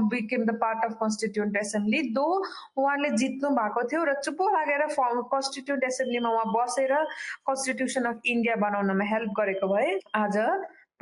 became the part of constituent assembly, though उहाँले जित्नु भएको भएको थियो र चुप लागेर कन्स्टिट्युन्ट एसेम्ब्लीमा उहाँ बसेर कन्स्टिट्युसन अफ इन्डिया बनाउनमा हेल्प गरेको भए आज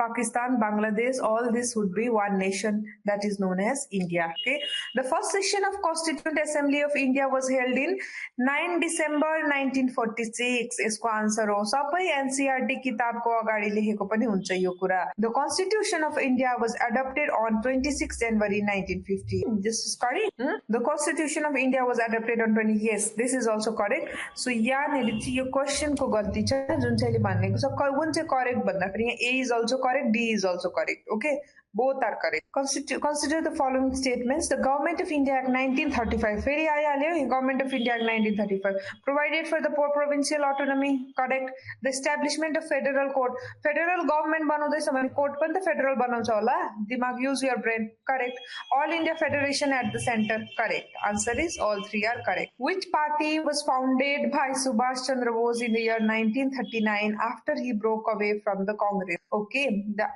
Pakistan, Bangladesh, all this would be one nation that is known as India. Okay. The first session of Constituent Assembly of India was held in 9 December 1946. यसको answer हो सबै NCERT किताबको अगाडि लेखेको पनि हुन्छ यो कुरा. The Constitution of India was adopted on 26 January 1950. This is correct. The Constitution of India was adopted on 20. Yes, this is also correct. So यहाँनिर चाहिँ यो क्वेशन को गल्ती छ जुन चाहिँले भनेको छ कुन चाहिँ करेक्ट भन्दाखेरि यहाँ A is also correct, D is also correct. Okay, both are correct. Consider the following statements. The Government of India Act 1935. फेरि आइहाल्यो Government of India Act 1935 provided for the provincial autonomy. Correct. The establishment of federal court. Federal government बनाउँदैछ भने court पनि त federal बनाउँछ होला. दिमाग use your brain. Correct. All India Federation at the center. Correct. Answer is all three are correct. Which party was founded by Subhash Chandra Bose in the year 1939 after he broke away from the Congress? Okay. The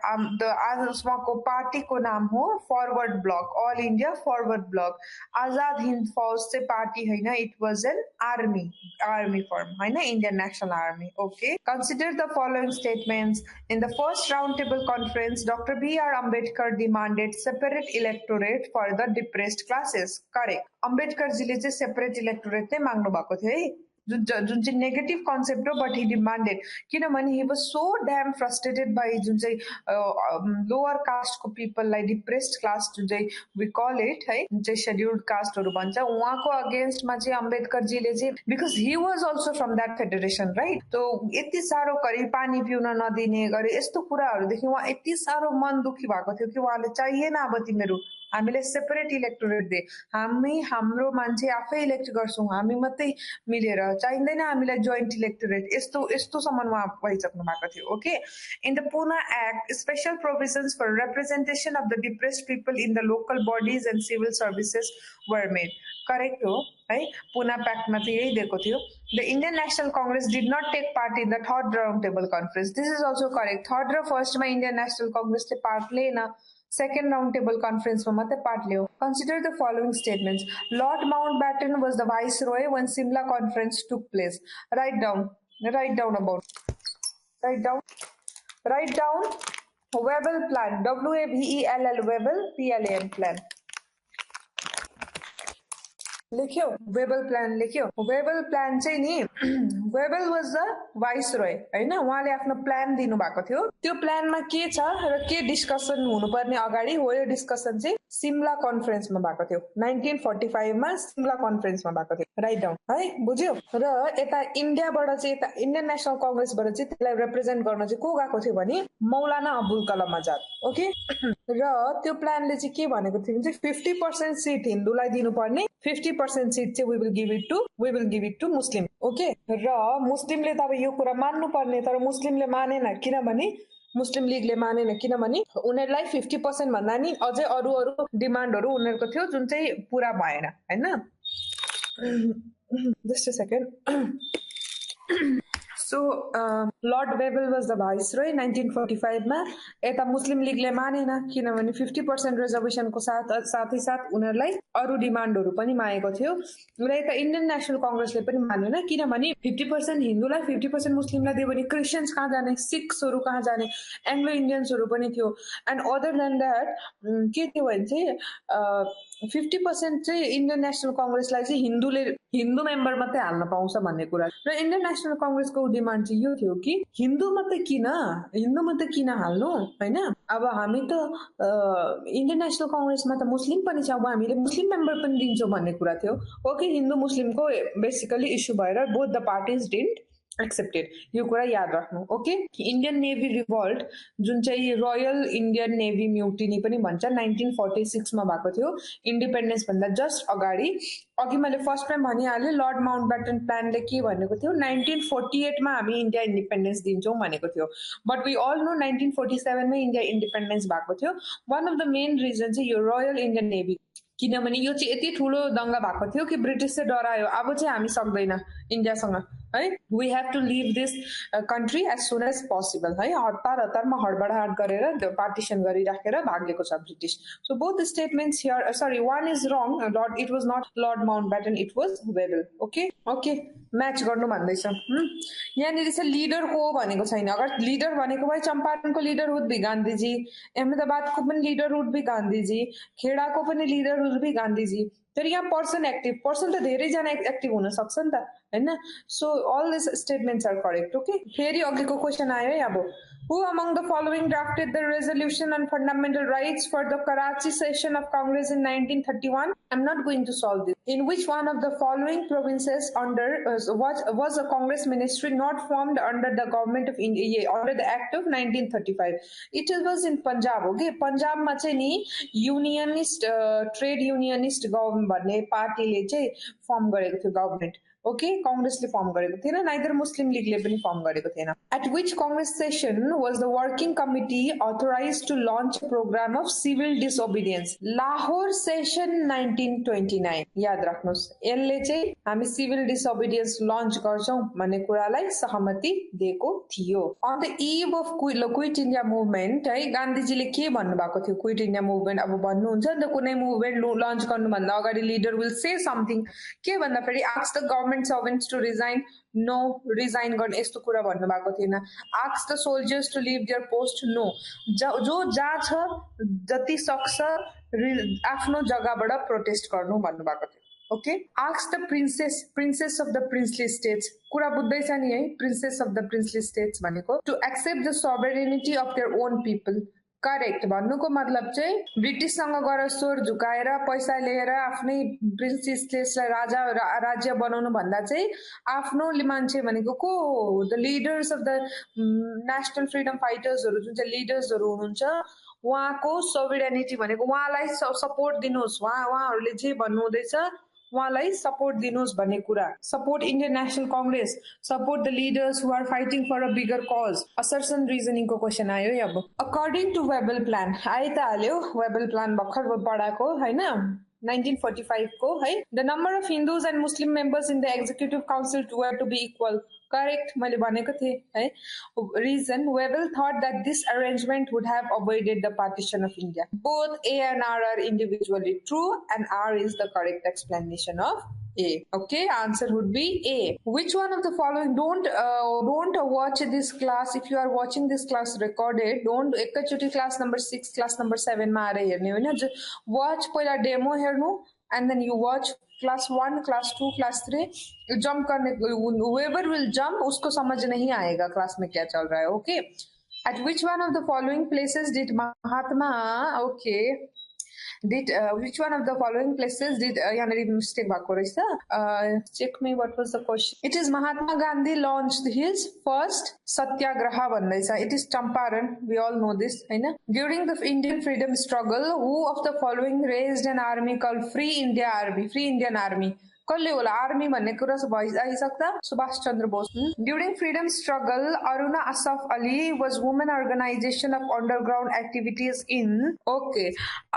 उसको party को नाम हो Forward Bloc. All India Forward Bloc. Azad Hind Fauj से party है ना. It was an army form है ना. Indian National Army. Okay. Consider the following statements. In the first round table conference doctor B.R. Ambedkar demanded separate electorate for the depressed classes. Correct. Ambedkar जीले चाहिँ separate electorate नै माग्नु भएको थियो है. जुन चाहिँ नेगेटिभ कन्सेप्ट हो बट ही डिमान्डेड. किनभने he was so damn frustrated by जुन चाहिँ लोअर कास्टको पिपललाई डिप्रेस्ड क्लास जुन चाहिँ वी कल इट है जुन चाहिँ शेड्युल्ड कास्टहरू भन्छ उहाँको अगेन्स्टमा चाहिँ अम्बेडकरजीले चाहिँ because he was also from that federation right. तो यति साह्रो गरी पानी पिउन नदिने गरी यस्तो कुराहरूदेखि उहाँ यति साह्रो मन दुखी भएको थियो कि उहाँले चाहिएन अब तिमीहरू हामीले सेपरेट इलेक्टोरेट दे. हामी हाम्रो मान्छे आफै इलेक्ट गर्छौँ. हामी मात्रै मिलेर चाहिँदैन हामीलाई जोइन्ट इलेक्टोरेट. यस्तोसम्म उहाँ भइसक्नु भएको थियो. Okay. In the Poona act special provisions for representation of the depressed people in the local bodies and civil services were made. Correct हो है. पुना प्याक्टमा चाहिँ यही दिएको थियो. The Indian national Congress did not take part in the third round table conference. This is also correct. Third र फर्स्टमा Indian National कांग्रेसले पार्ट लिएन. Second round table conference में मत part Leo. Consider the following statements. Lord Mountbatten was the viceroy when Simla conference took place. Write down about. Write down. Webel plan. WAVELL Webel PLAN plan. लेख्यो. वेबल plan लेख्यो. वेबल plan चाहिँ नि वेबल was the वाइसरोय हैन. उहाँले आफ्नो plan दिनु भएको थियो. त्यो प्लानमा के छ र के डिस्कसन हुनुपर्ने अगाडि हो यो डिस्कसन चाहिँ सिमला कन्फरेन्समा भएको थियो. 1945 मा सिमला कन्फरेन्समा भएको थियो. राइट डाउन है. बुझ्यो. र यता इन्डियाबाट चाहिँ यता इन्डियन नेशनल कांग्रेसबाट चाहिँ त्यसलाई रिप्रेजेन्ट गर्न चाहिँ को गएको थियो भने मौलाना अबुल कलाम आजाद. ओके. र त्यो प्लानले चाहिँ के भनेको थियो भने 50% सिट हिन्दूलाई दिनुपर्ने 50% सीट चाहिँ we will give it to Muslim. Okay. र मुस्लिमले त अब यो कुरा मान्नु पर्ने तर मुस्लिमले मानेन. किनभने मुस्लिम लीगले मानेन. किनभने उनीहरूलाई 50% भन्दा नि अझै अरू डिमान्डहरू उनीहरूको थियो जुन चाहिँ पुरा भएन हैन. Just a second. So Lord Webel was the viceroy 1945 मा. यता मुस्लिम लीगले मानेन किनभने 50% रिजर्भेसन को साथै साथ उनीहरूलाई अरू डिमान्डहरू पनि मागेको थियो. र यता इन्डियन नेशनल कांग्रेसले पनि मानेन किनभने 50% हिन्दूलाई 50% मुस्लिमलाई दियो भने क्रिस्चियन्स कहाँ जाने, सिख्सहरू कहाँ जाने, एङ्ग्लो इन्डियन्सहरू पनि थियो. एन्ड अदर देन द्याट के थियो भने चाहिँ 50% चाहिँ इन्डियन नेशनल कांग्रेसलाई चाहिँ हिन्दू मेम्बर मात्रै हाल्न पाउँछ भन्ने कुरा. र इन्डियन नेशनल कांग्रेसको डिमान्ड चाहिँ यो थियो कि हिन्दू मात्रै किन हाल्नु हैन. अब हामी त इन्डियन नेशनल कांग्रेसमा त मुस्लिम पनि छ. अब हामीले मुस्लिम मेम्बर पनि दिन्छौँ भन्ने कुरा थियो. ओके. हिन्दू मुस्लिमको बेसिकली इस्यु भएर both the parties didn't accepted. यो कुरा याद राख्नु. ओके. इन्डियन नेभी रिभोल्ट जुन चाहिँ रोयल इन्डियन नेभी म्युटिनी पनि भन्छ 1946 मा भएको थियो. इन्डिपेन्डेन्स भन्दा जस्ट अगाडि. अघि मैले फर्स्ट टाइम भनिहालेँ लर्ड माउन्टब्याटन प्लानले के भनेको थियो 1948 मा हामी इन्डिया इन्डिपेन्डेन्स दिन्छौँ भनेको थियो. बट वी अल नो 1947 मा इन्डिया इन्डिपेन्डेन्स भएको थियो. One of the main reason चाहिँ यो रोयल इन्डियन नेभी किनभने यो चाहिँ यति ठुलो दंगा भएको थियो कि ब्रिटिसले डरायो अब चाहिँ हामी सक्दैन इन्डियासँग है we have to leave this country as soon as possible है हतारमा हडबडाहट गरेर पार्टिसन गरिराखेर भागेको छ British so both statements here sorry one is wrong Lord it was not Lord Mountbatten it was Wavell okay okay match गर्नु भन्दैछ यहाँनिर चाहिँ लिडर को भनेको छैन अगर लिडर भनेको भए चम्पारणको लिडर वुड बी गान्धीजी अहमदाबादको पनि लिडर वुड बी गान्धीजी खेडाको पनि लिडर वुड बी गान्धीजी तर यहाँ पर्सन त धेरैजना एक्टिभ हुन सक्छ नि त हैन so all this statements are correct okay फेरि अघिको क्वेशन आयो है अब Who among the following drafted the resolution on fundamental rights for the Karachi session of Congress in 1931? I'm not going to solve this. In which one of the following provinces was a Congress ministry not formed under the government of India under the Act of 1935? It was in Punjab. Okay, Punjab ma chai ni unionist trade unionist government भन्ने पार्टीले चाहिँ form गरेको थियो government okay कांग्रेसले form गरेको थिएन neither मुस्लिम लीगले पनि firm गरेको थिएन at which Congress session was the working committee authorised to launch a programme of civil disobedience Lahore session 1929 याद राख्नुस् यसले चाहिँ हामी सिभिल डिसओबिडियन्स लन्च गर्छौं भन्ने कुरालाई सहमति दिएको थियो अन द इव अफ क्विट इन्डिया मुभमेन्ट है गान्धीजीले के भन्नु भएको थियो क्विट इन्डिया मुभमेन्ट अब भन्नुहुन्छ नि त कुनै मुभमेन्ट लन्च गर्नु भन्दा अगाडि लिडर विल से समथिङ के भन्दा फेरि ask the government servants to resign no resign गर्ने यस्तो कुरा भन्नु भएको थिएन ask the soldiers to leave their post no जो जा छ जति सक्छ आफ्नो जग्गाबाट प्रोटेस्ट गर्नु भन्नु भएको थियो okay ask the princess of the princely states कुरा बुझ्दैछ नि है princess of the princely states भनेको to accept the sovereignty of their own people correct भन्नुको मतलब चाहिँ ब्रिटिससँग गएर स्वर झुकाएर पैसा लिएर आफ्नै प्रिन्सेसलाई राजा राज्य बनाउनु भन्दा चाहिँ आफ्नो मान्छे भनेको को the leaders of the national freedom फाइटर्सहरु जुन चाहिँ लिडर्सहरु हुनुहुन्छ उहाँको सोभरेनिटी भनेको उहाँलाई सपोर्ट दिनुहोस् उहाँहरुले जे भन्नु हुँदैछ उहाँलाई सपोर्ट दिनुहोस् भन्ने कुरा support Indian national Congress support the leaders who are fighting for a bigger cause assertion reasoning को क्वेशन आयो है अब अकॉर्डिंग टु वेबल प्लान आइ त हाल्यो वेबल प्लान भर्खर पढाको हैन 1945 को है the number of Hindus and Muslim members in the executive council were to be equal correct मैले भनेको थिएँ है reason Webel thought that this arrangement would have avoided the partition of India both A and R are individually true and R is the correct explanation of A okay answer would be A which one of the following don't watch this class if you are watching this class recorded don't एकैचोटी class number 6 class number 7 मा आएर हेर्ने हैन watch पहिला demo हेर्नु and then you watch class 1 class 2 class 3 jump करने whoever will jump उसको समझ नहीं आएगा क्लास में क्या चल रहा है okay at which one of the following places did Mahatma okay did which one of the following places did yanari mistake भएको रहेछ check me what was the question it is Mahatma Gandhi launched his first satyagraha भन्दैछ it is Champaran we all know this हैन during the Indian freedom struggle who of the following raised an army called Free Indian Army कसले होला army भन्ने कुरा आइसक्दा Subhash Chandra Bose during freedom struggle Aruna Asaf Ali was women organisation of underground activities in okay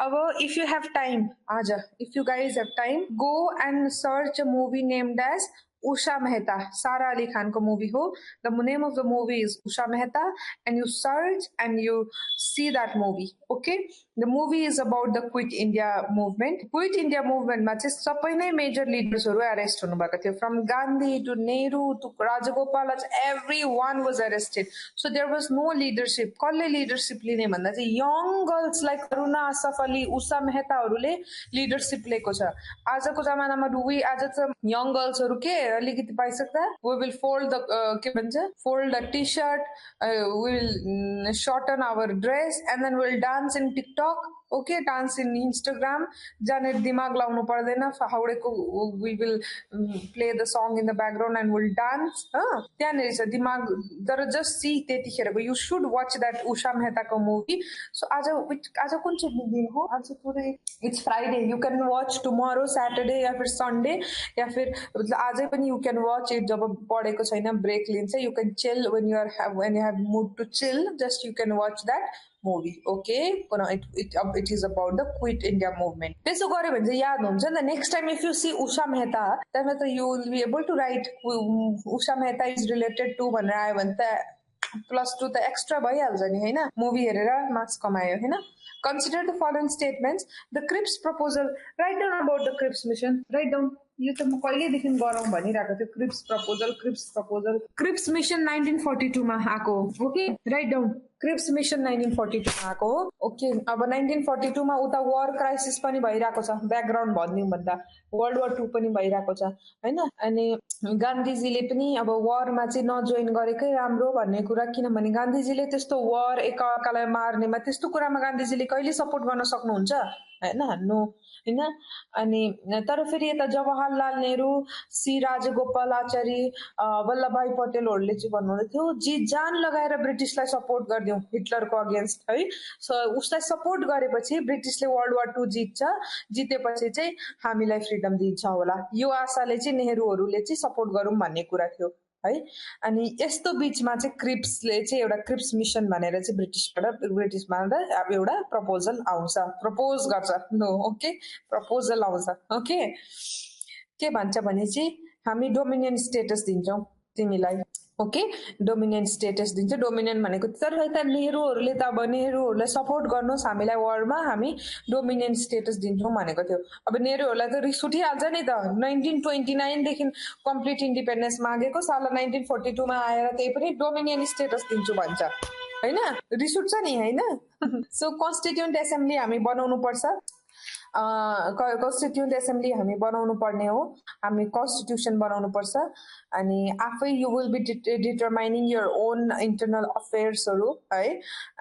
अब if you have time आज if you guys have time go and search a movie named as Usha Mehta, Sara Ali Khan ko movie ho. The name of the movie is Usha Mehta and you search and you see that movie. Okay? The movie is about the Quit India movement. Quit India movement ma chai sabai nai major leaders haru arrest hunu bhako थियो from Gandhi to Nehru to Rajagopal everyone was arrested. So there was no leadership. कसले leadership लिने भन्दा चाहिँ young girls like Aruna Asaf Ali, Usha Mehta हरुले leadership लिएको छ. आजको जमानामा आज त young girls हरु के अलिकति पाइसक्दा we will fold the के भन्छ fold a t-shirt we will shorten our dress and then we'll dance in TikTok okay dance in Instagram जाने दिमाग लाउनु पर्दैन फाउडेको we will play the song in the background and we'll dance त्यहाँनेरि छ दिमाग तर just see त्यतिखेरको you should watch that Usha Mehta को movie so आज कुन चाहिँ दिन हो आज पुरै it's Friday you can watch tomorrow Saturday या फिर Sunday या फिर आजै पनि you can watch it जब पढेको छैन ब्रेक लिन्छ you can chill when you have mood to chill just you can watch that movie. Okay, it is about the Quit India movement. त्यसो गर्यो भने चाहिँ याद हुन्छ नि त. Next time if you see Usha Mehta, then you will be able to write Usha Mehta is related to भनेर आयो भने त +2 त एक्स्ट्रा भइहाल्छ नि हैन. मुभी हेरेर मार्क्स कमायो हैन. Consider the following statements. The Cripps proposal. Write down about the Cripps mission. Write down. यो त म कहिलेदेखि गरौँ भनिरहेको थियो. क्रिप्स मिशन 1942 मा आएको. Okay, right down. Cripps mission 1942 मा आएको हो. ओके, अब 1942 मा उता वार क्राइसिस पनि भइरहेको छ. ब्याकग्राउन्ड भनिदिउँ भन्दा वर्ल्ड वार 2 पनि भइरहेको छ हैन. अनि गान्धीजीले पनि अब वारमा चाहिँ नजोइन गरेकै राम्रो भन्ने कुरा, किनभने गान्धीजीले त्यस्तो वार एकअर्कालाई मार्नेमा त्यस्तो कुरामा गान्धीजीले कहिले सपोर्ट गर्न सक्नुहुन्छ हैन. नो हैन. अनि तर फेरि यता जवाहरलाल नेहरू, सी राजगोपालाचारी, वल्लभभाई पटेलहरूले चाहिँ भन्नुहुँदै थियो जी जान लगाएर ब्रिटिसलाई सपोर्ट गरिदिउँ हिटलरको अगेन्स्ट है. सो उसलाई सपोर्ट गरेपछि ब्रिटिसले वर्ल्ड वार 2 जितेपछि चाहिँ हामीलाई फ्रिडम दिन्छ होला, यो आशाले चाहिँ नेहरूहरूले चाहिँ सपोर्ट गरौँ भन्ने कुरा थियो है. अनि यस्तो बीचमा चाहिँ क्रिप्सले चाहिँ एउटा क्रिप्स मिशन भनेर चाहिँ ब्रिटिसमा अब एउटा प्रपोजल आउँछ, प्रपोज गर्छ. नो, ओके, प्रपोजल आउँछ. ओके, के भन्छ भने चाहिँ हामी डोमिनियन स्टेटस दिन्छौँ तिमीलाई. ओके, डोमिनियन स्टेटस दिन्छ. डोमिनियन भनेको तर यता नेहरूलाई सपोर्ट गर्नुहोस् हामीलाई वारमा, हामी डोमिनियन स्टेटस दिन्छौँ भनेको थियो. अब नेहरूहरूलाई त रिस उठिहाल्छ नि त. 1929 देखि कम्प्लिट इन्डिपेन्डेन्स मागेको साल 1942 मा आएर त्यही पनि डोमिनियन स्टेटस दिन्छु भन्छ हैन. रिस उठ्छ नि हैन. सो कन्स्टिट्युन्ट एसेम्ब्ली हामी बनाउनु पर्छ. कन्स्टिट्युन्ट एसेम्ब्ली हामी बनाउनु पर्ने हो. हामी कन्स्टिट्युसन बनाउनु पर्छ. अनि आफै you will be determining your own internal अफेयर्सहरू है.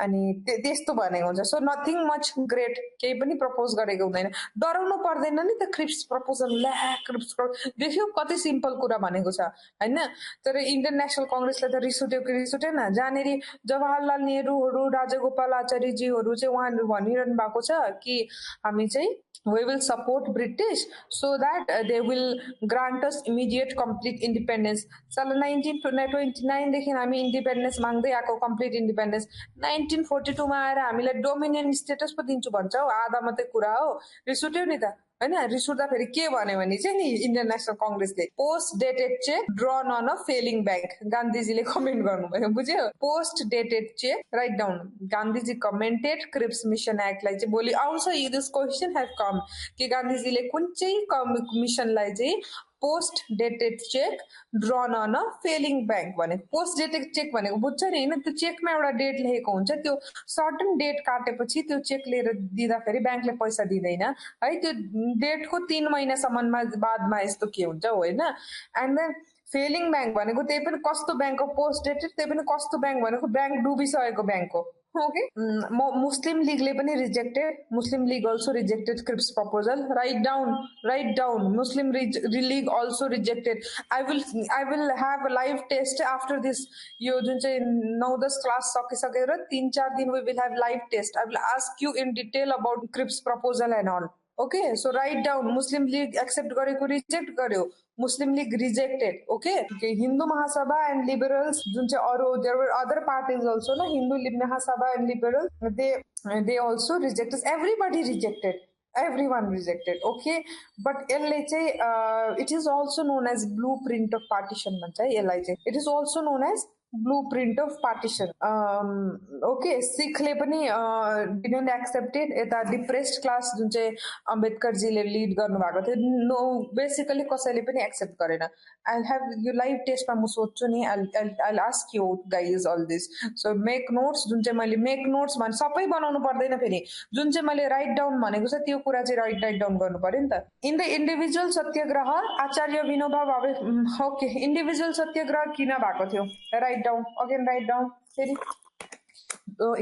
अनि त्यस्तो भनेको हुन्छ. सो नथिङ मच ग्रेट, केही पनि प्रपोज गरेको हुँदैन. डराउनु पर्दैन नि त. क्रिप्स प्रपोजल देख्यो कति सिम्पल कुरा भनेको छ हैन. तर इन्डियन नेसनल कङ्ग्रेसलाई त रिस उठ्यो कि रिस उठेन. जहाँनेरि जवाहरलाल नेहरूहरू, राजगोपालाचारीजीहरू चाहिँ उहाँहरू भनिरहनु भएको छ कि हामी चाहिँ we will support British so that they will grant us immediate complete independence. साल 1929 देखि हामी इन्डिपेन्डेन्स माग्दै आएको, कम्प्लिट इन्डिपेन्डेन्स. 1942 मा आएर हामीलाई डोमिनियन स्टेटस पो दिन्छु भन्छ हो. आधा मात्रै कुरा हो. रिस उठ्यो नि त हैन. रिस उठ्दा फेरि के भन्यो भने चाहिँ नि इन्डियन नेसनल कङ्ग्रेसले post dated cheque drawn on a failing bank. गान्धीजीले कमेन्ट गर्नुभयो, बुझ्यो. Post dated cheque, right down. Gandhiji commented Cripps mission एक्टलाई चाहिँ भोलि आउँछ. दिस क्वेसन हेभ कम कि गान्धीजीले कुन चाहिँ मिसनलाई चाहिँ post dated cheque drawn on a failing bank भने. पोस्ट डेटेड चेक भनेको बुझ्छ नि हैन. त्यो चेकमा एउटा डेट लेखेको हुन्छ. त्यो सर्टन डेट काटेपछि त्यो चेक लिएर दिँदाखेरि ब्याङ्कले पैसा दिँदैन है. त्यो डेटको 3 महिनासम्ममा बादमा यस्तो के हुन्छ हो हैन. एन्ड देन फेलिङ ब्याङ्क भनेको त्यही पनि कस्तो ब्याङ्क हो. पोस्ट डेटेड त्यही पनि कस्तो ब्याङ्क भनेको ब्याङ्क डुबिसकेको ब्याङ्क हो. ओके, मुस्लिम लीगले पनि rejected. Muslim League also rejected Cripps proposal. Right down. Muslim League also rejected. I will have a live test after this. यो जुन चाहिँ 9-10 क्लास सकिसकेर 3-4 दिन we will have live test. I will ask you in detail about Cripps proposal and all. Okay, so right down. Muslim League accept गरेको, reject गर्यो. Muslim League rejected. Okay, Hindu Mahasabha and liberals जुन चाहिँ अरू there were other parties also न. Hindu Mahasabha and liberal they also rejected. Everybody rejected. Everyone rejected. Okay, but यसले चाहिँ it is also known as blueprint of partition भन्छ है यसलाई चाहिँ. It is also known as blueprint of partition. Okay, सिखले पनि didn't accept it. यता depressed class जुन चाहिँ अम्बेडकरजीले लिड गर्नुभएको थियो, नो बेसिकली कसैले पनि एक्सेप्ट गरेन. I'll have यो लाइभ टेस्टमा म सोध्छु नि. I'll ask you guys all this. So make notes. जुन चाहिँ मैले मेक नोट्स भने सबै बनाउनु पर्दैन. फेरि जुन चाहिँ मैले राइट डाउन भनेको छ त्यो कुरा चाहिँ राइट डाउन गर्नु पर्यो नि त. In the individual Satyagraha Acharya Vinoba Bhave. Okay, individual सत्याग्रह किन भएको थियो? Write down. Again write down. फेरि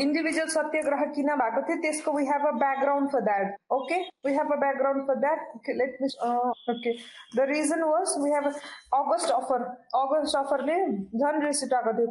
individual सत्याग्रह किन भएको थियो त्यसको we have a background for that. Okay, we have a background for that. Okay, let me okay, the reason was we have August offer ले झन् रिस उठाएको थियो.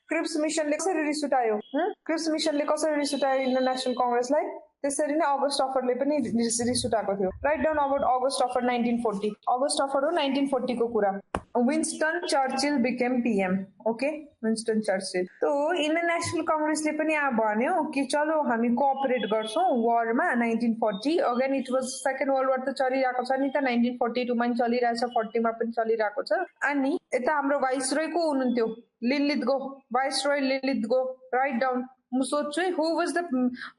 क्रिप्स मिशनले कसरी रिस उठायो? क्रिप्स मिशनले कसरी रिस उठायो इन्डियन नेसनल कङ्ग्रेसलाई? त्यसरी नै अगस्ट अफरले पनि रिस उठाएको थियो. Right down about August offer 1940. August offer हो 1940 को कुरा. Winston Churchill became PM okay Winston Churchill तो इन्डियन नेशनल कांग्रेसले पनि भन्यो कि चलो हामी कोअपरेट गर्छौं वारमा 1940 again it was second world war त चलिरहेको छ नि त 1942 मा पनि चलिरहेछ 40 मा पनि चलिरहेको छ अनि यता हाम्रो वाइसरोय को हुनुहुन्थ्यो लिनलिथगो वाइसरोय लिनलिथगो राइट डाउन म सोध्छु who was the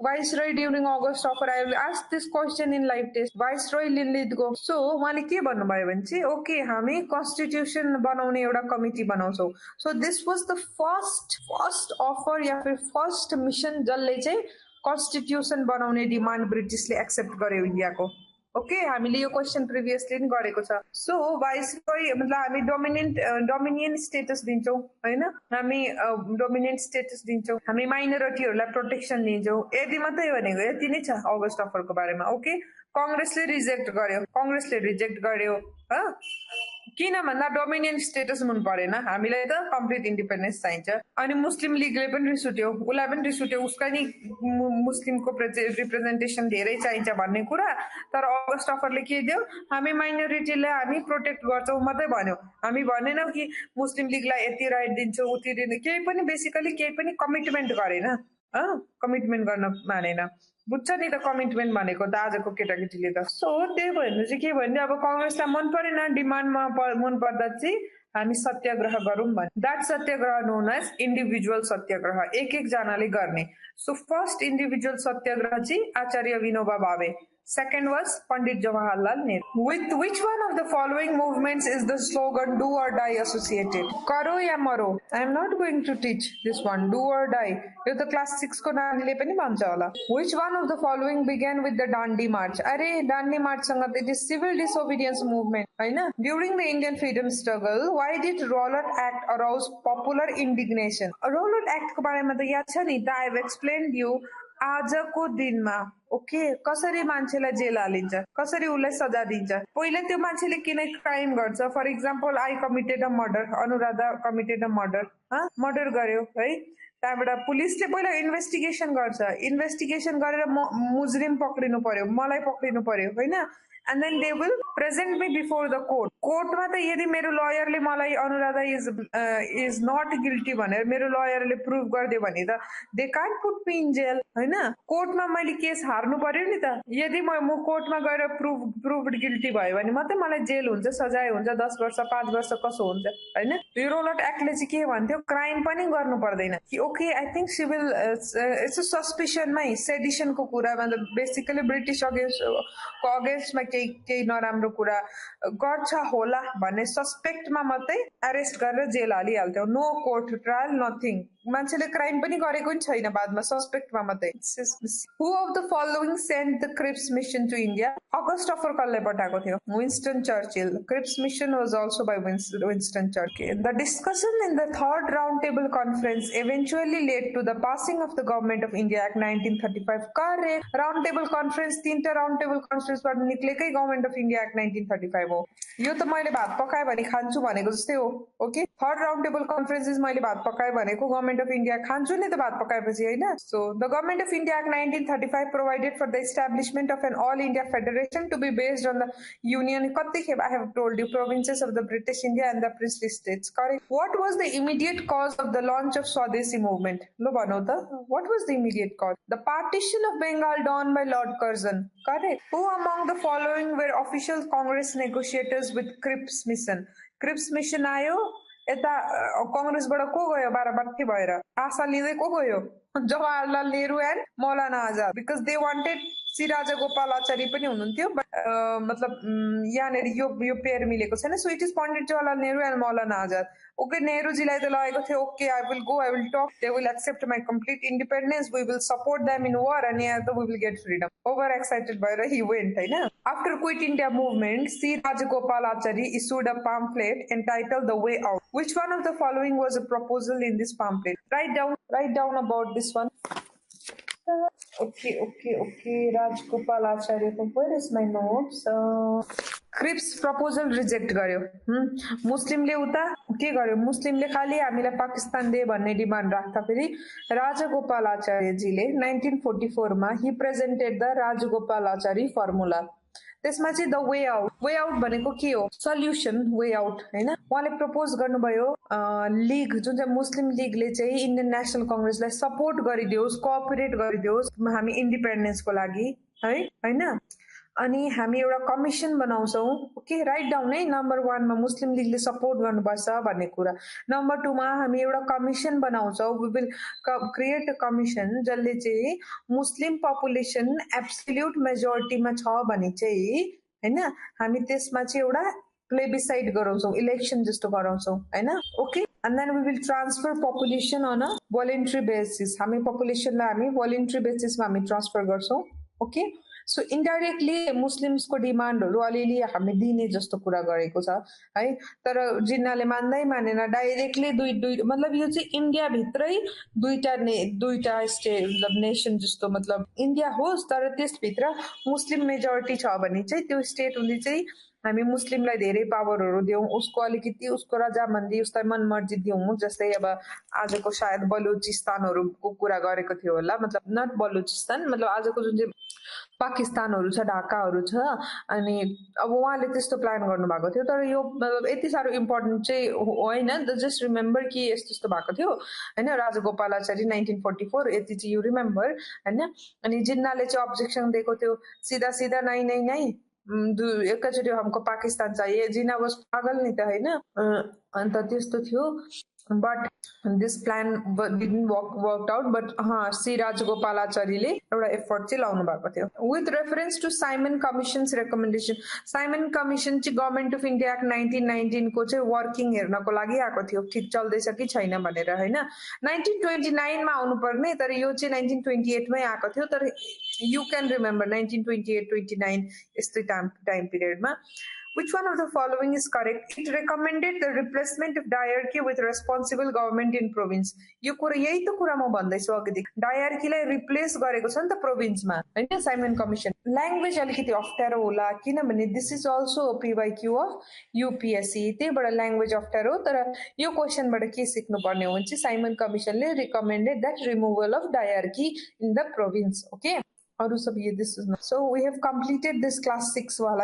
viceroy during August offer I will ask this question in live test viceroy Linlithgow so उहाँले के भन्नुभयो भने चाहिँ ओके हामी कन्स्टिट्युसन बनाउने एउटा कमिटी बनाउँछौं so this was the first offer या फिर फर्स्ट मिशन जसले चाहिँ कन्स्टिट्युसन बनाउने डिमान्ड ब्रिटिसले एक्सेप्ट गर्यो इन्डियाको ओके हामीले यो क्वेशन प्रिभियसली पनि गरेको छ सो वाइसरोय मतलब हामी डोमिनियन स्टेटस दिन्छौं हैन हामी डोमिनियन स्टेटस दिन्छौं हामी माइनोरिटीहरुलाई प्रोटेक्सन दिन्छौं यदि मात्रै भनेको यति नै छ अगस्ट अफरको बारेमा ओके कांग्रेसले रिजेक्ट गर्यो ह किन भन्दा डोमिनियन स्टेटस मन परेन हामीलाई त कम्प्लिट इन्डिपेन्डेन्स चाहिन्छ अनि मुस्लिम लीगले पनि रिस उठ्यो उलाई पनि रिस उठ्यो उसका नि मुस्लिमको रिप्रेजेन्टेसन धेरै चाहिन्छ भन्ने कुरा तर अगस्ट अफरले के दियो हामी माइनोरिटीलाई हामी प्रोटेक्ट गर्छौं मात्रै भन्यो हामी भनेनौ कि मुस्लिम लीगलाई यति राइट दिन्छौं उति दिने केही पनि बेसिकली केही पनि कमिटमेन्ट गरेन कमिटमेन्ट गर्न मानेन बुझ्छ नि त कमिटमेन्ट भनेको त आजको केटाकेटीले त सो त्यही भएर चाहिँ के भन्ने अब कांग्रेसलाई मन परेन डिमान्डमा मन पर्दा चाहिँ हामी सत्याग्रह गरौँ भने that satyagraha known as individual satyagraha एक जनाले गर्ने सो फर्स्ट इन्डिभिजुअल सत्याग्रह चाहिँ आचार्य Vinoba Bhave Second was Pandit Jawaharlal Nehru. With which one of the following movements is the slogan "Do or Die" associated? Karo ya maro. I am not going to teach this one. Do or die. यो त class 6 को नानीले पनि भन्छ होला. Which one of the following began with the Dandi March? अरे Dandi March सँग it is civil disobedience movement, हैन? During the Indian freedom struggle, why did Rowlatt Act arouse popular indignation? Rowlatt Act को बारेमा त याद छ नि त I have explained you आजको दिनमा ओके कसरी मान्छेलाई जेल हालिन्छ कसरी उलाई सजा दिन्छ पहिले त्यो मान्छेले किन क्राइम गर्छ for example I committed a murder Anuradha committed a murder गर्यो है त्यहाँबाट पुलिसले पहिला इन्भेस्टिगेसन गर्छ इन्भेस्टिगेसन गरेर मुजरिम पक्रिनु पर्यो मलाई पक्रिनु पर्यो हैन and then they will present me before the court मा त यदि मेरो लयरले मलाई अनुराधा is not guilty भनेर मेरो लयरले प्रुभ गर्दियो भने त they can't put me in jail हैन कोर्टमा मैले केस हार्नु पर्यो नि त यदि म कोर्टमा गएर प्रुभड गिल्टी भयो भने मात्रै मलाई जेल हुन्छ सजाय हुन्छ 10 वर्ष 5 वर्ष कसो हुन्छ हैन यो रोलट एक्टले चाहिँ के भन्थ्यो क्राइम पनि गर्नु पर्दैन कि okay I think civil it's a सस्पिसनमा सेडिसनको कुरा मतलब बेसिकली ब्रिटिश अगेन्स्टमा केही नराम्रो कुरा गर्छ होला भन्ने सस्पेक्टमा मात्रै अरेस्ट गरेर जेल हालिहाल्थ्यो नो कोर्ट ट्रायल नथिङ मान्छेले क्राइम पनि गरेको नि छैन बादमा सस्पेक्टमा मात्रै who of the following sent the Cripps mission to India August offer कसले पठाएको थियो Winston Churchill Cripps mission was also by Winston Churchill the discussion in the third round table conference eventually led to the passing of the government of India act 1935 correct round table conference तीनटा round table कन्फरेन्सबाट निक्लेकै government of India act 1935 हो यो त मैले भात पकाए भने खान्छु भनेको जस्तै हो okay third round table conferences मैले भात पकाए भनेको गभर्नमेन्ट अफ इन्डिया खान्छु नि त भात पकाएपछि हैन so the government of India act 1935 provided for the establishment of an All India federation to be based on the union कतिखेप I have told you provinces of the British India and the princely states correct what was the immediate cause of the launch of swadeshi movement ल भनौ त what was the immediate cause the partition of Bengal done by Lord Curzon correct who among the following were official Congress negotiators with Cripps mission आयो यता कांग्रेसबाट को गयो बाराबाटी भएर आशा लिँदै को गयो Jawaharlal Nehru and Maulana Azad because they wanted Shri Rajagopalachari पनि हुनुहुन्थ्यो मतलब यहाँनिर यो पेयर मिलेको छैन so it is Pandit Jawaharlal Nehru and Maulana Azad okay नेहरूजीलाई त लगेको थियो okay I will go I will talk they will accept my complete independence we will support them in war and यहाँ त we will get freedom over excited भएर he went हैन after Quit India movement Shri Rajagopalachari issued a pamphlet entitled The Way Out. Which one of the following was a proposal in this pamphlet? Write down about this one. Okay. Rajgopalacharya. Where is my notes? Cripps proposal reject गर्यो मुस्लिमले उता के गर्यो मुस्लिमले खाली हामीलाई Pakistan they भन्ने demand राख्दा फेरि राजगोपालाचार्यजीले 1944 मा ही प्रेजेन्टेड द राजगोपालाचारी फर्मुला त्यसमा चाहिँ द वे आउट भनेको के हो, सल्युसन, वे आउट होइन। उहाँले प्रपोज गर्नुभयो लिग, जुन चाहिँ मुस्लिम लिगले चाहिँ इन्डियन नेसनल कङ्ग्रेसलाई सपोर्ट गरिदियोस्, कोअपरेट गरिदियोस् हामी इन्डिपेन्डेन्सको लागि है होइन। अनि हामी एउटा कमिसन बनाउँछौँ, ओके, राइट डाउन है। नम्बर 1 मा मुस्लिम लिगले सपोर्ट गर्नुपर्छ भन्ने कुरा। नम्बर 2 मा हामी एउटा कमिसन बनाउँछौँ, we will create a commission जसले चाहिँ मुस्लिम पपुलेसन एब्सोल्युट मेजोरिटीमा छ भने चाहिँ होइन हामी त्यसमा चाहिँ एउटा प्लेबिसाइड गराउँछौँ, इलेक्सन जस्तो गराउँछौँ होइन, okay. And then we will transfer population on a voluntary basis, हामी पपुलेसनलाई हामी भोलिन्ट्री बेसिसमा हामी ट्रान्सफर गर्छौँ, ओके। सो इन्डाइरेक्टली मुस्लिम्सको डिमान्डहरू अलिअलि हामी दिने जस्तो कुरा गरेको छ है। तर जिन्नाले मानेन, डाइरेक्टली दुई मतलब यो चाहिँ इन्डियाभित्रै दुईटा स्टेट मतलब नेसन जस्तो, मतलब इन्डिया होस् तर त्यसभित्र मुस्लिम मेजोरिटी छ भने चाहिँ त्यो स्टेट हुँदै चाहिँ हामी मुस्लिमलाई धेरै पावरहरू दिउँ, उसको अलिकति उसको रजामन्दी, उसलाई मनमर्जी दिउँ। जस्तै अब आजको सायद बलुचिस्तानहरूको कुरा गरेको थियो होला, मतलब नट बलुचिस्तान, मतलब आजको जुन चाहिँ पाकिस्तानहरू छ, ढाकाहरू छ, अनि अब उहाँले त्यस्तो प्लान गर्नुभएको थियो। तर यो मतलब यति साह्रो इम्पोर्टेन्ट चाहिँ होइन, जस्ट रिमेम्बर कि यस्तो यस्तो भएको थियो होइन। राजगोपालाचारी 1944 यति चाहिँ यु रिमेम्बर होइन। अनि जिन्नाले चाहिँ अब्जेक्सन दिएको थियो, सिधा सिधा नै एकैचोटि हमको पाकिस्तान चाहिए। जिन्ना वाज पागल नि त होइन। अन्त त्यस्तो थियो, but this plan didn't work out. But Shri राजगोपालाचारीले एउटा एफर्ट चाहिँ लाउनु भएको थियो। With reference to Simon commission's recommendation, Simon commission चाहिँ गभर्मेन्ट अफ इन्डिया एक्ट 1919 को चाहिँ वर्किङ हेर्नको लागि आएको थियो, ठिक चल्दैछ कि छैन भनेर होइन। 1929 मा आउनुपर्ने, तर यो चाहिँ 1928 मै आएको थियो। तर यु क्यान रिमेम्बर 1928-29 यस्तै time पिरियडमा। Which one of the following is correct? It recommended the replacement of diarchy with responsible government in province. यो कुरा यही त कुरा म भन्दैछु अघिदेखि, डायर्कीलाई रिप्लेस गरेको छ नि त प्रोभिन्समा होइन साइमन कमिसन। ल्याङ्ग्वेज अलिकति अप्ठ्यारो होला किनभने this is also PYQ of UPSC, त्यहीबाट ल्याङ्ग्वेज अप्ठ्यारो। तर यो क्वेसनबाट के सिक्नु पर्ने हो भने चाहिँ साइमन कमिसनले recommended that removal of dyarchy in the province, okay. अरू सब ये this is not. So we have completed this class 6 वाला